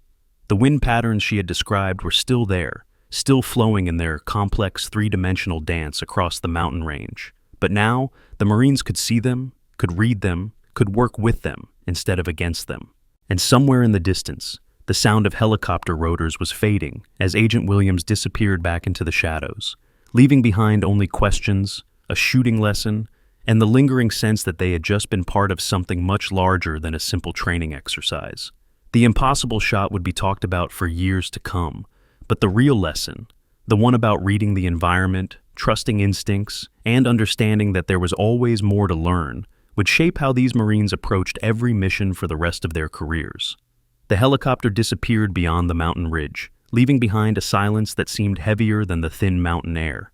The wind patterns she had described were still there, still flowing in their complex 3-dimensional dance across the mountain range. But now, the Marines could see them, could read them, could work with them instead of against them. And somewhere in the distance, the sound of helicopter rotors was fading as Agent Williams disappeared back into the shadows, leaving behind only questions, a shooting lesson, and the lingering sense that they had just been part of something much larger than a simple training exercise. The impossible shot would be talked about for years to come, but the real lesson, the one about reading the environment, trusting instincts, and understanding that there was always more to learn, would shape how these Marines approached every mission for the rest of their careers. The helicopter disappeared beyond the mountain ridge, leaving behind a silence that seemed heavier than the thin mountain air.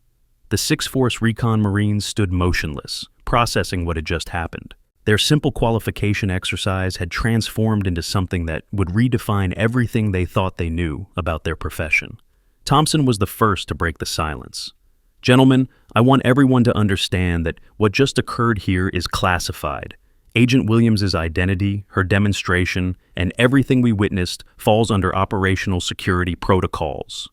The 6th Force Recon Marines stood motionless, processing what had just happened. Their simple qualification exercise had transformed into something that would redefine everything they thought they knew about their profession. Thompson was the first to break the silence. Gentlemen, I want everyone to understand that what just occurred here is classified. Agent Williams's identity, her demonstration, and everything we witnessed falls under operational security protocols.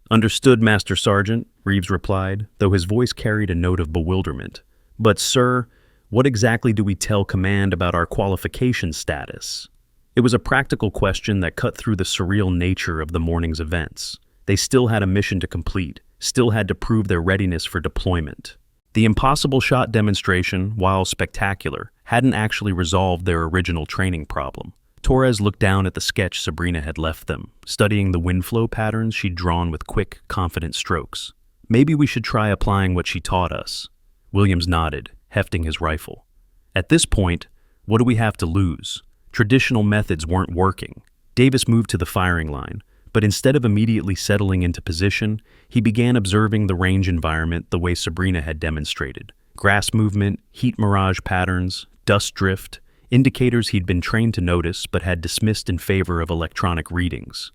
Understood, Master Sergeant, Reeves replied, though his voice carried a note of bewilderment. But, sir, What exactly do we tell command about our qualification status? It was a practical question that cut through the surreal nature of the morning's events. They still had a mission to complete, still had to prove their readiness for deployment. The impossible shot demonstration, while spectacular, hadn't actually resolved their original training problem. Torres looked down at the sketch Sabrina had left them, studying the wind flow patterns she'd drawn with quick, confident strokes. Maybe we should try applying what she taught us. Williams nodded, hefting his rifle. At this point, what do we have to lose? Traditional methods weren't working. Davis moved to the firing line, but instead of immediately settling into position, he began observing the range environment the way Sabrina had demonstrated. Grass movement, heat mirage patterns, dust drift, indicators he'd been trained to notice but had dismissed in favor of electronic readings.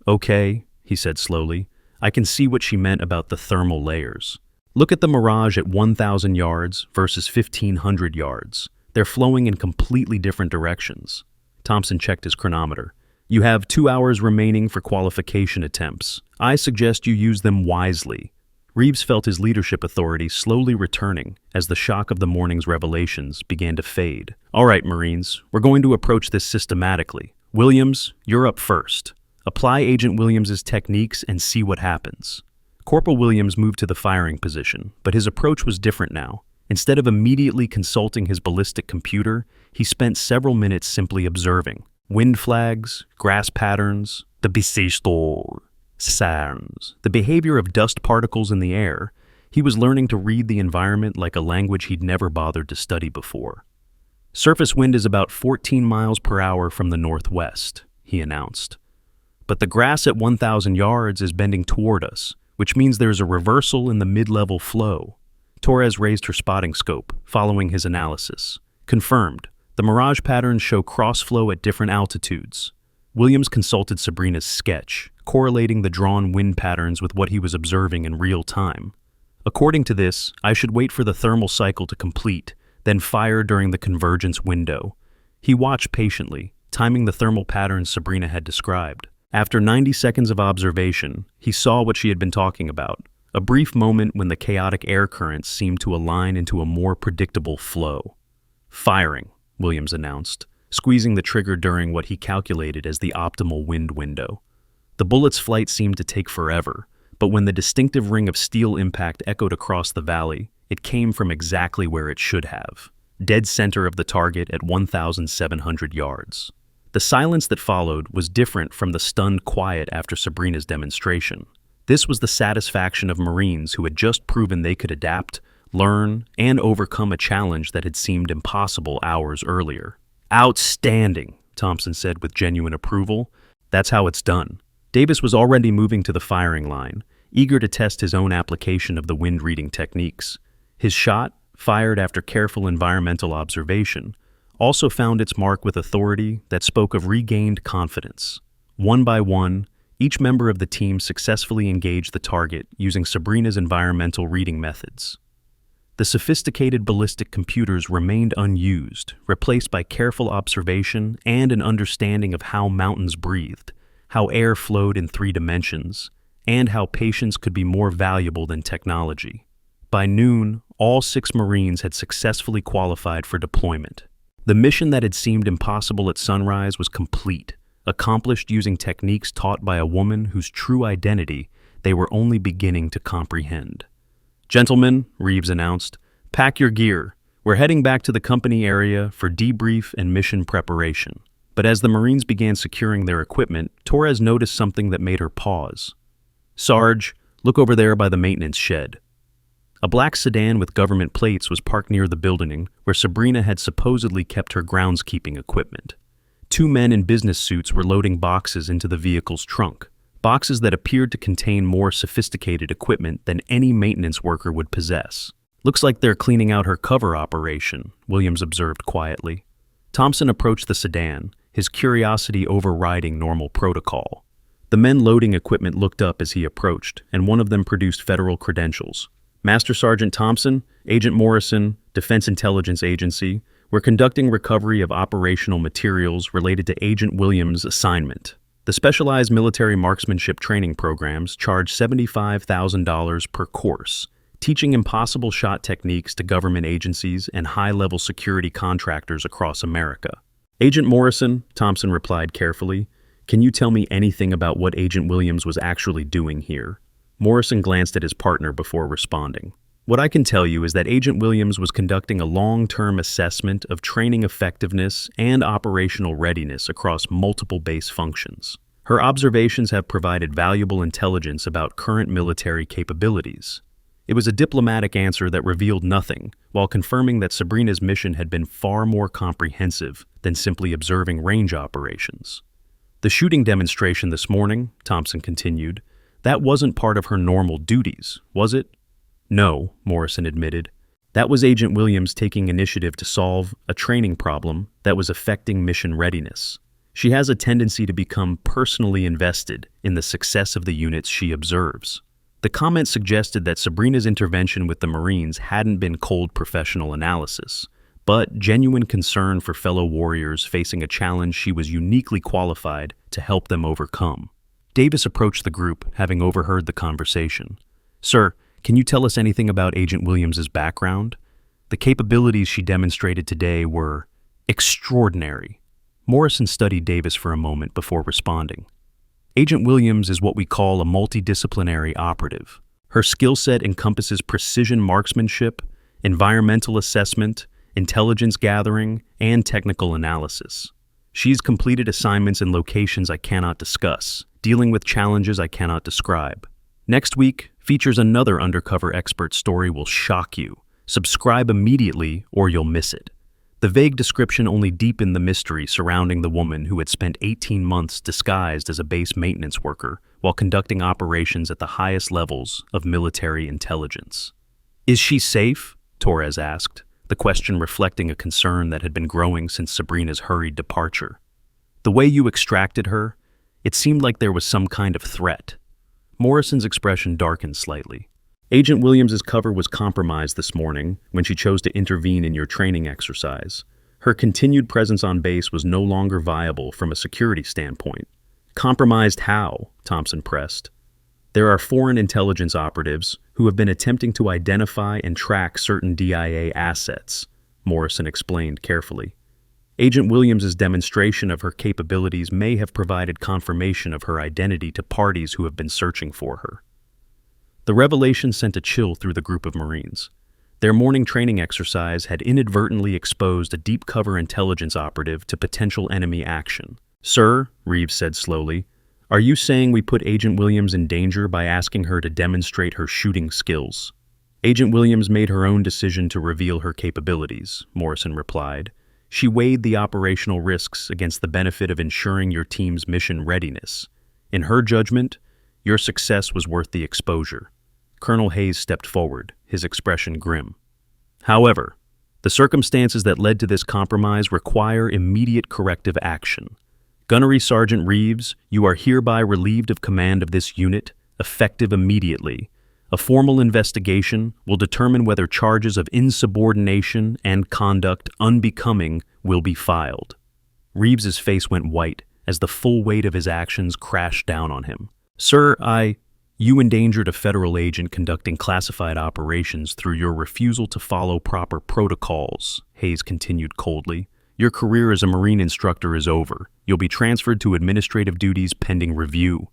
"Okay," he said slowly, "I can see what she meant about the thermal layers. Look at the mirage at 1,000 yards versus 1,500 yards. They're flowing in completely different directions." Thompson checked his chronometer. "You have 2 hours remaining for qualification attempts. I suggest you use them wisely." Reeves felt his leadership authority slowly returning as the shock of the morning's revelations began to fade. "All right, Marines, we're going to approach this systematically. Williams, you're up first. Apply Agent Williams's techniques and see what happens." Corporal Williams moved to the firing position, but his approach was different now. Instead of immediately consulting his ballistic computer, he spent several minutes simply observing. Wind flags, grass patterns, the behavior of dust particles in the air. He was learning to read the environment like a language he'd never bothered to study before. "Surface wind is about 14 miles per hour from the northwest," he announced. "But the grass at 1,000 yards is bending toward us, which means there's a reversal in the mid-level flow." Torres raised her spotting scope, following his analysis. "Confirmed. The mirage patterns show cross-flow at different altitudes." Williams consulted Sabrina's sketch, correlating the drawn wind patterns with what he was observing in real time. "According to this, I should wait for the thermal cycle to complete, then fire during the convergence window." He watched patiently, timing the thermal patterns Sabrina had described. After 90 seconds of observation, he saw what she had been talking about, a brief moment when the chaotic air currents seemed to align into a more predictable flow. "Firing," Williams announced, squeezing the trigger during what he calculated as the optimal wind window. The bullet's flight seemed to take forever, but when the distinctive ring of steel impact echoed across the valley, it came from exactly where it should have, dead center of the target at 1,700 yards. The silence that followed was different from the stunned quiet after Sabrina's demonstration. This was the satisfaction of Marines who had just proven they could adapt, learn, and overcome a challenge that had seemed impossible hours earlier. "Outstanding," Thompson said with genuine approval. "That's how it's done." Davis was already moving to the firing line, eager to test his own application of the wind-reading techniques. His shot, fired after careful environmental observation, also found its mark with authority that spoke of regained confidence. One by one, each member of the team successfully engaged the target using Sabrina's environmental reading methods. The sophisticated ballistic computers remained unused, replaced by careful observation and an understanding of how mountains breathed, how air flowed in 3 dimensions, and how patience could be more valuable than technology. By noon, all 6 Marines had successfully qualified for deployment. The mission that had seemed impossible at sunrise was complete, accomplished using techniques taught by a woman whose true identity they were only beginning to comprehend. "Gentlemen," Reeves announced, "pack your gear. We're heading back to the company area for debrief and mission preparation." But as the Marines began securing their equipment, Torres noticed something that made her pause. "Sarge, look over there by the maintenance shed." A black sedan with government plates was parked near the building where Sabrina had supposedly kept her groundskeeping equipment. 2 men in business suits were loading boxes into the vehicle's trunk, boxes that appeared to contain more sophisticated equipment than any maintenance worker would possess. "Looks like they're cleaning out her cover operation," Williams observed quietly. Thompson approached the sedan, his curiosity overriding normal protocol. The men loading equipment looked up as he approached, and one of them produced federal credentials. "Master Sergeant Thompson, Agent Morrison, Defense Intelligence Agency, we're conducting recovery of operational materials related to Agent Williams' assignment. The specialized military marksmanship training programs charge $75,000 per course. teaching impossible shot techniques to government agencies and high-level security contractors across America. Agent Morrison, Thompson replied carefully, can you tell me anything about what Agent Williams was actually doing here? Morrison glanced at his partner before responding. What I can tell you is that Agent Williams was conducting a long-term assessment of training effectiveness and operational readiness across multiple base functions. Her observations have provided valuable intelligence about current military capabilities. It was a diplomatic answer that revealed nothing, while confirming that Sabrina's mission had been far more comprehensive than simply observing range operations. The shooting demonstration this morning, Thompson continued, that wasn't part of her normal duties, was it? No, Morrison admitted. That was Agent Williams taking initiative to solve a training problem that was affecting mission readiness. She has a tendency to become personally invested in the success of the units she observes. The comment suggested that Sabrina's intervention with the Marines hadn't been cold professional analysis, but genuine concern for fellow warriors facing a challenge she was uniquely qualified to help them overcome. Davis approached the group, having overheard the conversation. Sir, can you tell us anything about Agent Williams's background? The capabilities she demonstrated today were extraordinary. Morrison studied Davis for a moment before responding. Agent Williams is what we call a multidisciplinary operative. Her skill set encompasses precision marksmanship, environmental assessment, intelligence gathering, and technical analysis. She's completed assignments in locations I cannot discuss, dealing with challenges I cannot describe. Next week features another undercover expert story will shock you. Subscribe immediately or you'll miss it. The vague description only deepened the mystery surrounding the woman who had spent 18 months disguised as a base maintenance worker while conducting operations at the highest levels of military intelligence. Is she safe? Torres asked, the question reflecting a concern that had been growing since Sabrina's hurried departure. The way you extracted her, it seemed like there was some kind of threat. Morrison's expression darkened slightly. Agent Williams's cover was compromised this morning when she chose to intervene in your training exercise. Her continued presence on base was no longer viable from a security standpoint. Compromised how? Thompson pressed. There are foreign intelligence operatives who have been attempting to identify and track certain DIA assets, Morrison explained carefully. Agent Williams's demonstration of her capabilities may have provided confirmation of her identity to parties who have been searching for her. The revelation sent a chill through the group of Marines. Their morning training exercise had inadvertently exposed a deep cover intelligence operative to potential enemy action. Sir, Reeves said slowly, are you saying we put Agent Williams in danger by asking her to demonstrate her shooting skills? Agent Williams made her own decision to reveal her capabilities, Morrison replied. She weighed the operational risks against the benefit of ensuring your team's mission readiness. In her judgment, your success was worth the exposure. Colonel Hayes stepped forward, his expression grim. However, the circumstances that led to this compromise require immediate corrective action. Gunnery Sergeant Reeves, you are hereby relieved of command of this unit, effective immediately. A formal investigation will determine whether charges of insubordination and conduct unbecoming will be filed. Reeves's face went white as the full weight of his actions crashed down on him. Sir, You endangered a federal agent conducting classified operations through your refusal to follow proper protocols, Hayes continued coldly. Your career as a Marine instructor is over. You'll be transferred to administrative duties pending review.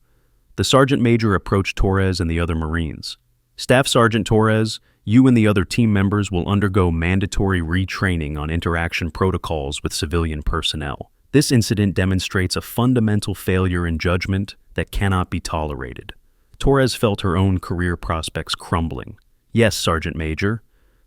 The Sergeant Major approached Torres and the other Marines. Staff Sergeant Torres, you and the other team members will undergo mandatory retraining on interaction protocols with civilian personnel. This incident demonstrates a fundamental failure in judgment that cannot be tolerated. Torres felt her own career prospects crumbling. Yes, Sergeant Major.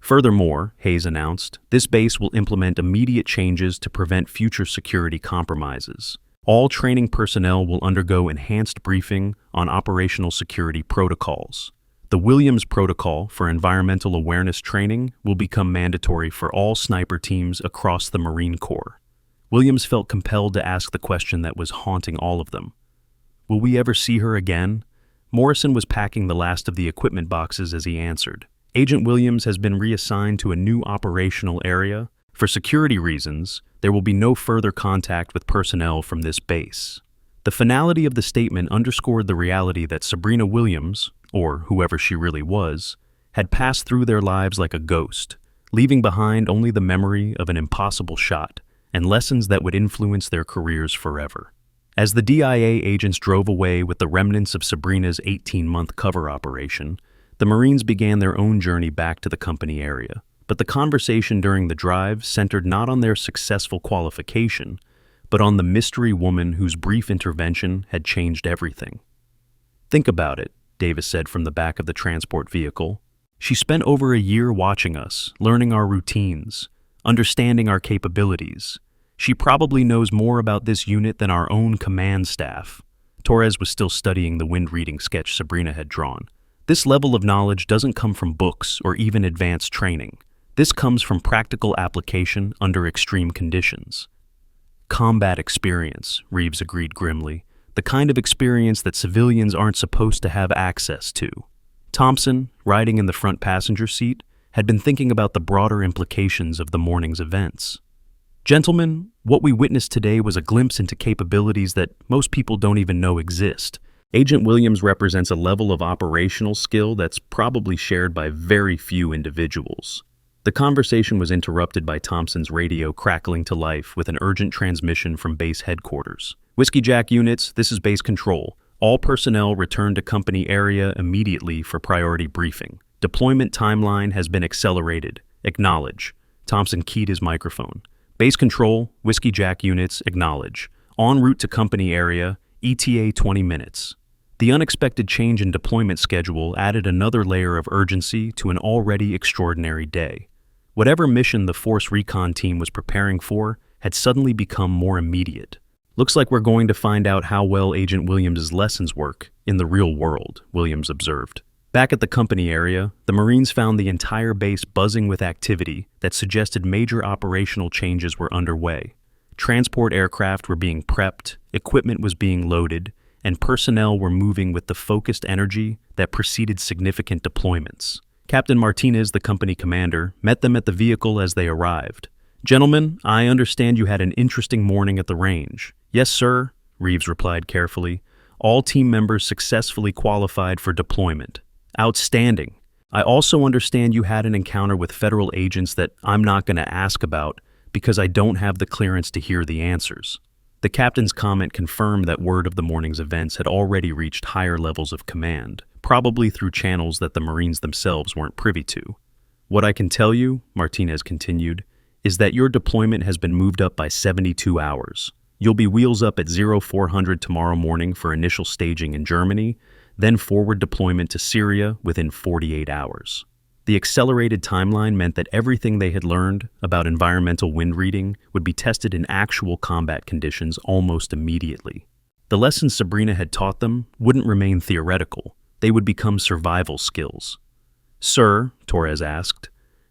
Furthermore, Hayes announced, this base will implement immediate changes to prevent future security compromises. All training personnel will undergo enhanced briefing on operational security protocols. The Williams Protocol for Environmental Awareness Training will become mandatory for all sniper teams across the Marine Corps. Williams felt compelled to ask the question that was haunting all of them. Will we ever see her again? Morrison was packing the last of the equipment boxes as he answered. Agent Williams has been reassigned to a new operational area. For security reasons, there will be no further contact with personnel from this base. The finality of the statement underscored the reality that Sabrina Williams, or whoever she really was, had passed through their lives like a ghost, leaving behind only the memory of an impossible shot and lessons that would influence their careers forever. As the DIA agents drove away with the remnants of Sabrina's 18-month cover operation, the Marines began their own journey back to the company area. But the conversation during the drive centered not on their successful qualification, but on the mystery woman whose brief intervention had changed everything. "Think about it," Davis said from the back of the transport vehicle. "She spent over a year watching us, learning our routines, understanding our capabilities. She probably knows more about this unit than our own command staff." Torres was still studying the wind-reading sketch Sabrina had drawn. "This level of knowledge doesn't come from books or even advanced training. This comes from practical application under extreme conditions." "Combat experience," Reeves agreed grimly. "The kind of experience that civilians aren't supposed to have access to." Thompson, riding in the front passenger seat, had been thinking about the broader implications of the morning's events. "Gentlemen, what we witnessed today was a glimpse into capabilities that most people don't even know exist. Agent Williams represents a level of operational skill that's probably shared by very few individuals." The conversation was interrupted by Thompson's radio crackling to life with an urgent transmission from base headquarters. "Whiskey Jack units, this is base control. All personnel return to company area immediately for priority briefing. Deployment timeline has been accelerated. Acknowledge." Thompson keyed his microphone. "Base control, Whiskey Jack units, acknowledge. En route to company area, ETA 20 minutes. The unexpected change in deployment schedule added another layer of urgency to an already extraordinary day. Whatever mission the Force Recon team was preparing for had suddenly become more immediate. "Looks like we're going to find out how well Agent Williams' lessons work in the real world," Williams observed. Back at the company area, the Marines found the entire base buzzing with activity that suggested major operational changes were underway. Transport aircraft were being prepped, equipment was being loaded, and personnel were moving with the focused energy that preceded significant deployments. Captain Martinez, the company commander, met them at the vehicle as they arrived. "Gentlemen, I understand you had an interesting morning at the range." "Yes, sir," Reeves replied carefully. "All team members successfully qualified for deployment." "Outstanding. I also understand you had an encounter with federal agents that I'm not going to ask about because I don't have the clearance to hear the answers." The captain's comment confirmed that word of the morning's events had already reached higher levels of command, probably through channels that the Marines themselves weren't privy to. "What I can tell you," Martinez continued, "is that your deployment has been moved up by 72 hours. You'll be wheels up at 0400 tomorrow morning for initial staging in Germany, then forward deployment to Syria within 48 hours. The accelerated timeline meant that everything they had learned about environmental wind reading would be tested in actual combat conditions almost immediately. The lessons Sabrina had taught them wouldn't remain theoretical. They would become survival skills. "Sir," Torres asked,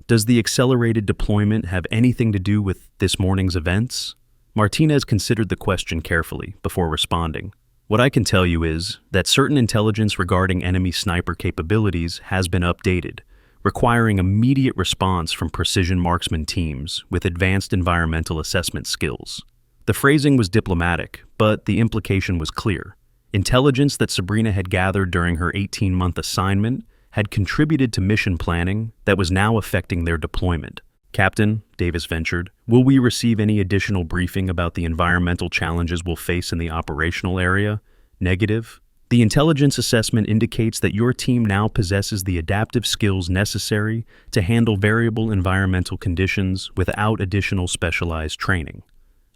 "does the accelerated deployment have anything to do with this morning's events?" Martinez considered the question carefully before responding. "What I can tell you is that certain intelligence regarding enemy sniper capabilities has been updated, requiring immediate response from precision marksman teams with advanced environmental assessment skills." The phrasing was diplomatic, but the implication was clear. Intelligence that Sabrina had gathered during her 18-month assignment had contributed to mission planning that was now affecting their deployment. "Captain," Davis ventured, "will we receive any additional briefing about the environmental challenges we'll face in the operational area?" "Negative. The intelligence assessment indicates that your team now possesses the adaptive skills necessary to handle variable environmental conditions without additional specialized training."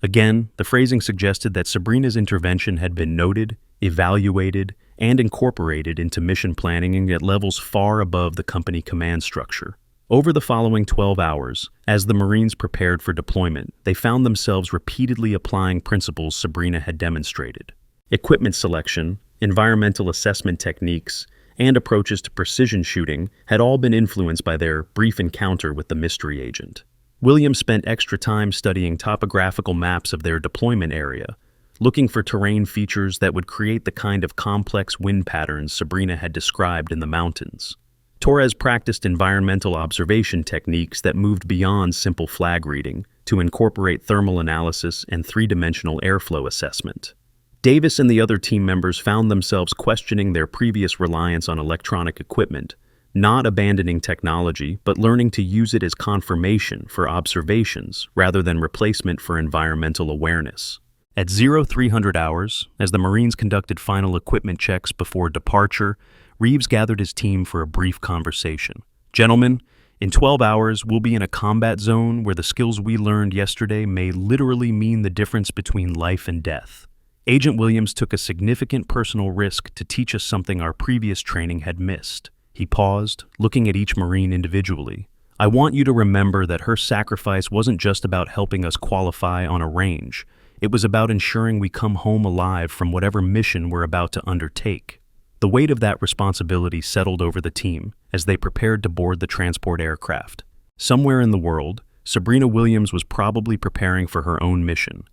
Again, the phrasing suggested that Sabrina's intervention had been noted, evaluated, and incorporated into mission planning at levels far above the company command structure. Over the following 12 hours, as the Marines prepared for deployment, they found themselves repeatedly applying principles Sabrina had demonstrated. Equipment selection, environmental assessment techniques, and approaches to precision shooting had all been influenced by their brief encounter with the mystery agent. Williams spent extra time studying topographical maps of their deployment area, looking for terrain features that would create the kind of complex wind patterns Sabrina had described in the mountains. Torres practiced environmental observation techniques that moved beyond simple flag reading to incorporate thermal analysis and three-dimensional airflow assessment. Davis and the other team members found themselves questioning their previous reliance on electronic equipment not abandoning technology, but learning to use it as confirmation for observations rather than replacement for environmental awareness. At 0300 hours, as the Marines conducted final equipment checks before departure, Reeves gathered his team for a brief conversation. "Gentlemen, in 12 hours, we'll be in a combat zone where the skills we learned yesterday may literally mean the difference between life and death. Agent Williams took a significant personal risk to teach us something our previous training had missed." He paused, looking at each Marine individually. "I want you to remember that her sacrifice wasn't just about helping us qualify on a range. It was about ensuring we come home alive from whatever mission we're about to undertake." The weight of that responsibility settled over the team as they prepared to board the transport aircraft. Somewhere in the world, Sabrina Williams was probably preparing for her own mission,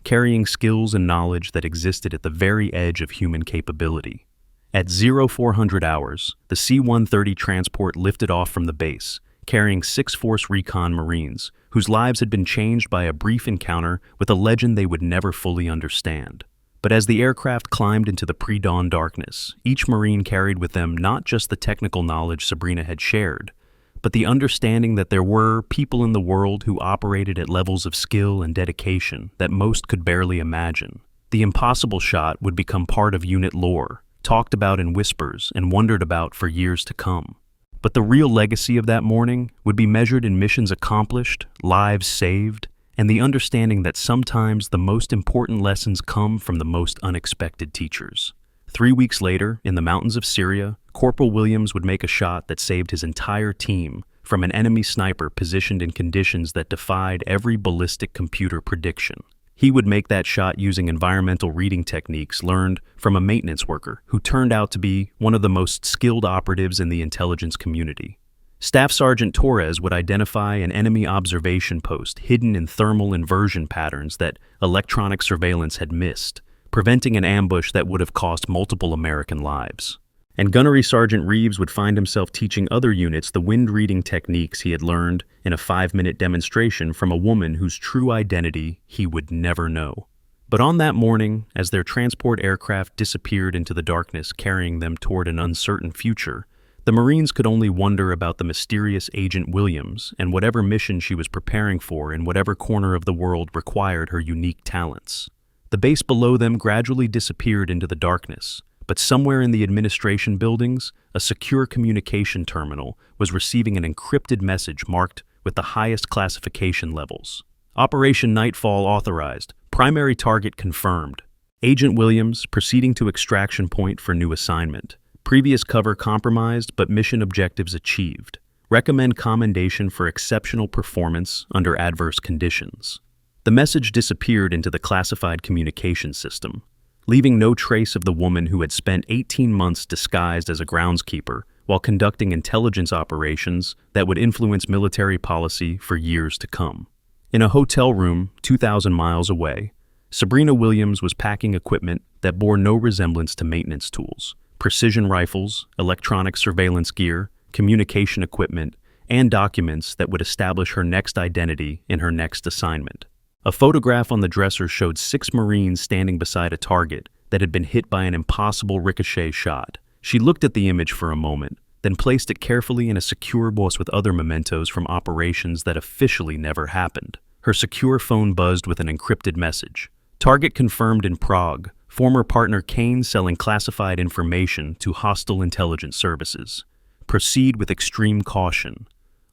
carrying skills and knowledge that existed at the very edge of human capability. At 0400 hours, the C-130 transport lifted off from the base, carrying 6 Force Recon Marines, whose lives had been changed by a brief encounter with a legend they would never fully understand. But as the aircraft climbed into the pre-dawn darkness, each Marine carried with them not just the technical knowledge Sabrina had shared, but the understanding that there were people in the world who operated at levels of skill and dedication that most could barely imagine. The impossible shot would become part of unit lore, talked about in whispers and wondered about for years to come. But the real legacy of that morning would be measured in missions accomplished, lives saved, and the understanding that sometimes the most important lessons come from the most unexpected teachers. 3 weeks later, in the mountains of Syria, Corporal Williams would make a shot that saved his entire team from an enemy sniper positioned in conditions that defied every ballistic computer prediction. He would make that shot using environmental reading techniques learned from a maintenance worker who turned out to be one of the most skilled operatives in the intelligence community. Staff Sergeant Torres would identify an enemy observation post hidden in thermal inversion patterns that electronic surveillance had missed, preventing an ambush that would have cost multiple American lives. And Gunnery Sergeant Reeves would find himself teaching other units the wind reading techniques he had learned in a 5-minute demonstration from a woman whose true identity he would never know. But on that morning, as their transport aircraft disappeared into the darkness carrying them toward an uncertain future, the Marines could only wonder about the mysterious Agent Williams and whatever mission she was preparing for in whatever corner of the world required her unique talents. The base below them gradually disappeared into the darkness, but somewhere in the administration buildings, a secure communication terminal was receiving an encrypted message marked with the highest classification levels. Operation Nightfall authorized. Primary target confirmed. Agent Williams proceeding to extraction point for new assignment. Previous cover compromised, but mission objectives achieved. Recommend commendation for exceptional performance under adverse conditions. The message disappeared into the classified communication system, leaving no trace of the woman who had spent 18 months disguised as a groundskeeper while conducting intelligence operations that would influence military policy for years to come. In a hotel room 2,000 miles away, Sabrina Williams was packing equipment that bore no resemblance to maintenance tools: precision rifles, electronic surveillance gear, communication equipment, and documents that would establish her next identity in her next assignment. A photograph on the dresser showed 6 Marines standing beside a target that had been hit by an impossible ricochet shot. She looked at the image for a moment, then placed it carefully in a secure box with other mementos from operations that officially never happened. Her secure phone buzzed with an encrypted message. Target confirmed in Prague. Former partner Kane selling classified information to hostile intelligence services. Proceed with extreme caution.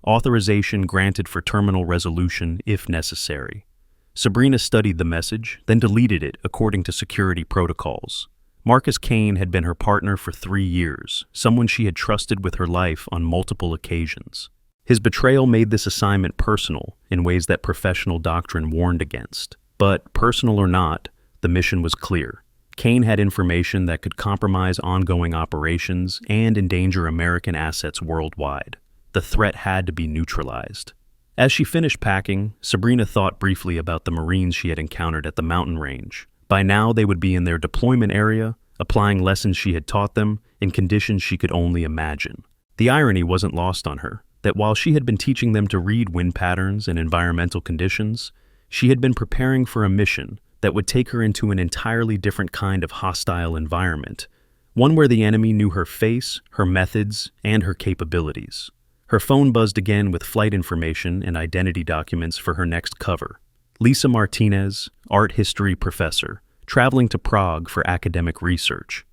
Authorization granted for terminal resolution if necessary. Sabrina studied the message, then deleted it according to security protocols. Marcus Kane had been her partner for 3 years, someone she had trusted with her life on multiple occasions. His betrayal made this assignment personal in ways that professional doctrine warned against. But, personal or not, the mission was clear. Kane had information that could compromise ongoing operations and endanger American assets worldwide. The threat had to be neutralized. As she finished packing, Sabrina thought briefly about the Marines she had encountered at the mountain range. By now, they would be in their deployment area, applying lessons she had taught them in conditions she could only imagine. The irony wasn't lost on her, that while she had been teaching them to read wind patterns and environmental conditions, she had been preparing for a mission that would take her into an entirely different kind of hostile environment, One where the enemy knew her face, her methods, and her capabilities. Her phone buzzed again with flight information and identity documents for her next cover. Lisa Martinez, art history professor, traveling to Prague for academic research.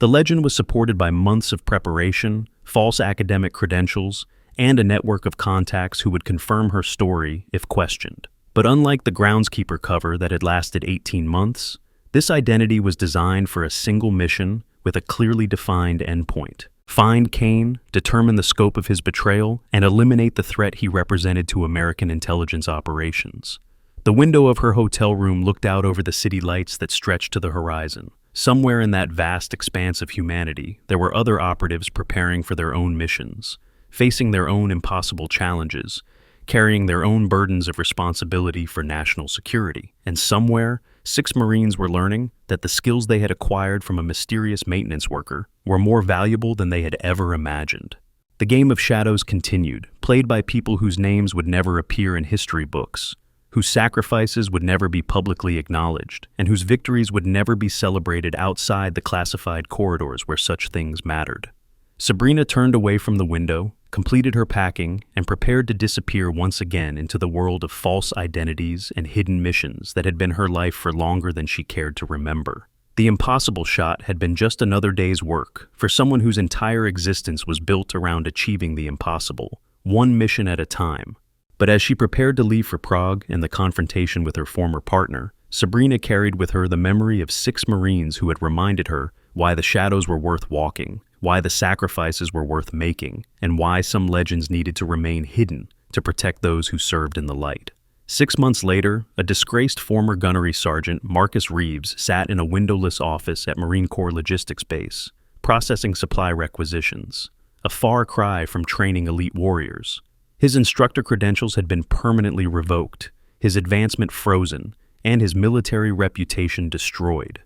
The legend was supported by months of preparation, false academic credentials, and a network of contacts who would confirm her story if questioned. But unlike the groundskeeper cover that had lasted 18 months, this identity was designed for a single mission with a clearly defined endpoint. Find Kane, determine the scope of his betrayal, and eliminate the threat he represented to American intelligence operations. The window of her hotel room looked out over the city lights that stretched to the horizon. Somewhere in that vast expanse of humanity, there were other operatives preparing for their own missions, facing their own impossible challenges, carrying their own burdens of responsibility for national security. And somewhere, 6 Marines were learning that the skills they had acquired from a mysterious maintenance worker were more valuable than they had ever imagined. The game of shadows continued, played by people whose names would never appear in history books, whose sacrifices would never be publicly acknowledged, and whose victories would never be celebrated outside the classified corridors where such things mattered. Sabrina turned away from the window, completed her packing, and prepared to disappear once again into the world of false identities and hidden missions that had been her life for longer than she cared to remember. The impossible shot had been just another day's work for someone whose entire existence was built around achieving the impossible, one mission at a time. But as she prepared to leave for Prague and the confrontation with her former partner, Sabrina carried with her the memory of 6 Marines who had reminded her why the shadows were worth walking, why the sacrifices were worth making, and why some legends needed to remain hidden to protect those who served in the light. 6 months later, a disgraced former gunnery sergeant, Marcus Reeves, sat in a windowless office at Marine Corps Logistics Base, processing supply requisitions, a far cry from training elite warriors. His instructor credentials had been permanently revoked, his advancement frozen, and his military reputation destroyed.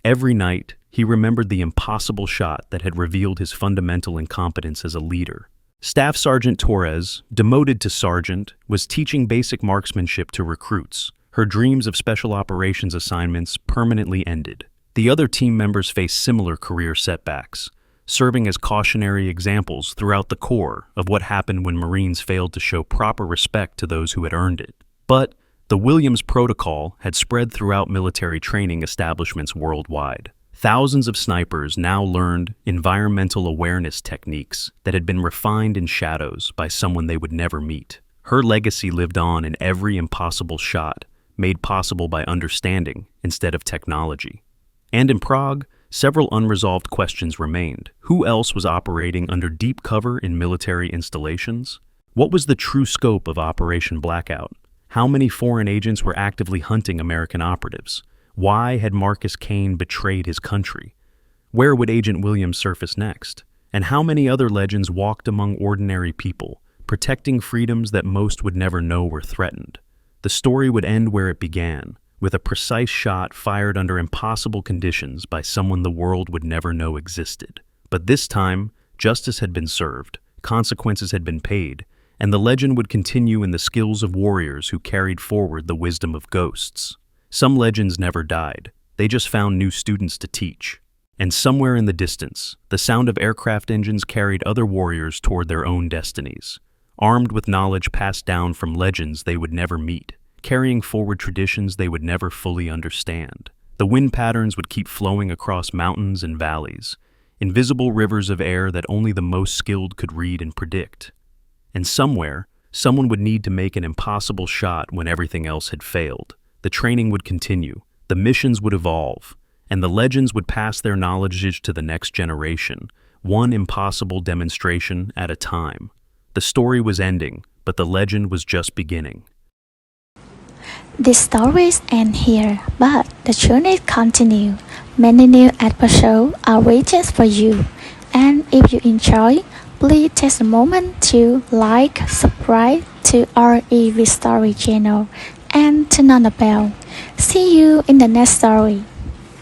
Every night, he remembered the impossible shot that had revealed his fundamental incompetence as a leader. Staff Sergeant Torres, demoted to sergeant, was teaching basic marksmanship to recruits. Her dreams of special operations assignments permanently ended. The other team members faced similar career setbacks, serving as cautionary examples throughout the Corps of what happened when Marines failed to show proper respect to those who had earned it. But the Williams Protocol had spread throughout military training establishments worldwide. Thousands of snipers now learned environmental awareness techniques that had been refined in shadows by someone they would never meet. Her legacy lived on in every impossible shot, made possible by understanding instead of technology. And in Prague, several unresolved questions remained. Who else was operating under deep cover in military installations? What was the true scope of Operation Blackout? How many foreign agents were actively hunting American operatives? Why had Marcus Kane betrayed his country? Where would Agent Williams surface next? And how many other legends walked among ordinary people, protecting freedoms that most would never know were threatened? The story would end where it began, with a precise shot fired under impossible conditions by someone the world would never know existed. But this time, justice had been served, consequences had been paid, and the legend would continue in the skills of warriors who carried forward the wisdom of ghosts. Some legends never died, they just found new students to teach. And somewhere in the distance, the sound of aircraft engines carried other warriors toward their own destinies, armed with knowledge passed down from legends they would never meet, carrying forward traditions they would never fully understand. The wind patterns would keep flowing across mountains and valleys, invisible rivers of air that only the most skilled could read and predict. And somewhere, someone would need to make an impossible shot when everything else had failed. The training would continue, the missions would evolve, and the legends would pass their knowledge to the next generation, one impossible demonstration at a time. The story was ending, but the legend was just beginning. These stories end here, but the journey continues. Many new episodes are waiting for you. And if you enjoy, please take a moment to like, subscribe to our EV Story channel, and turn on the bell. See you in the next story.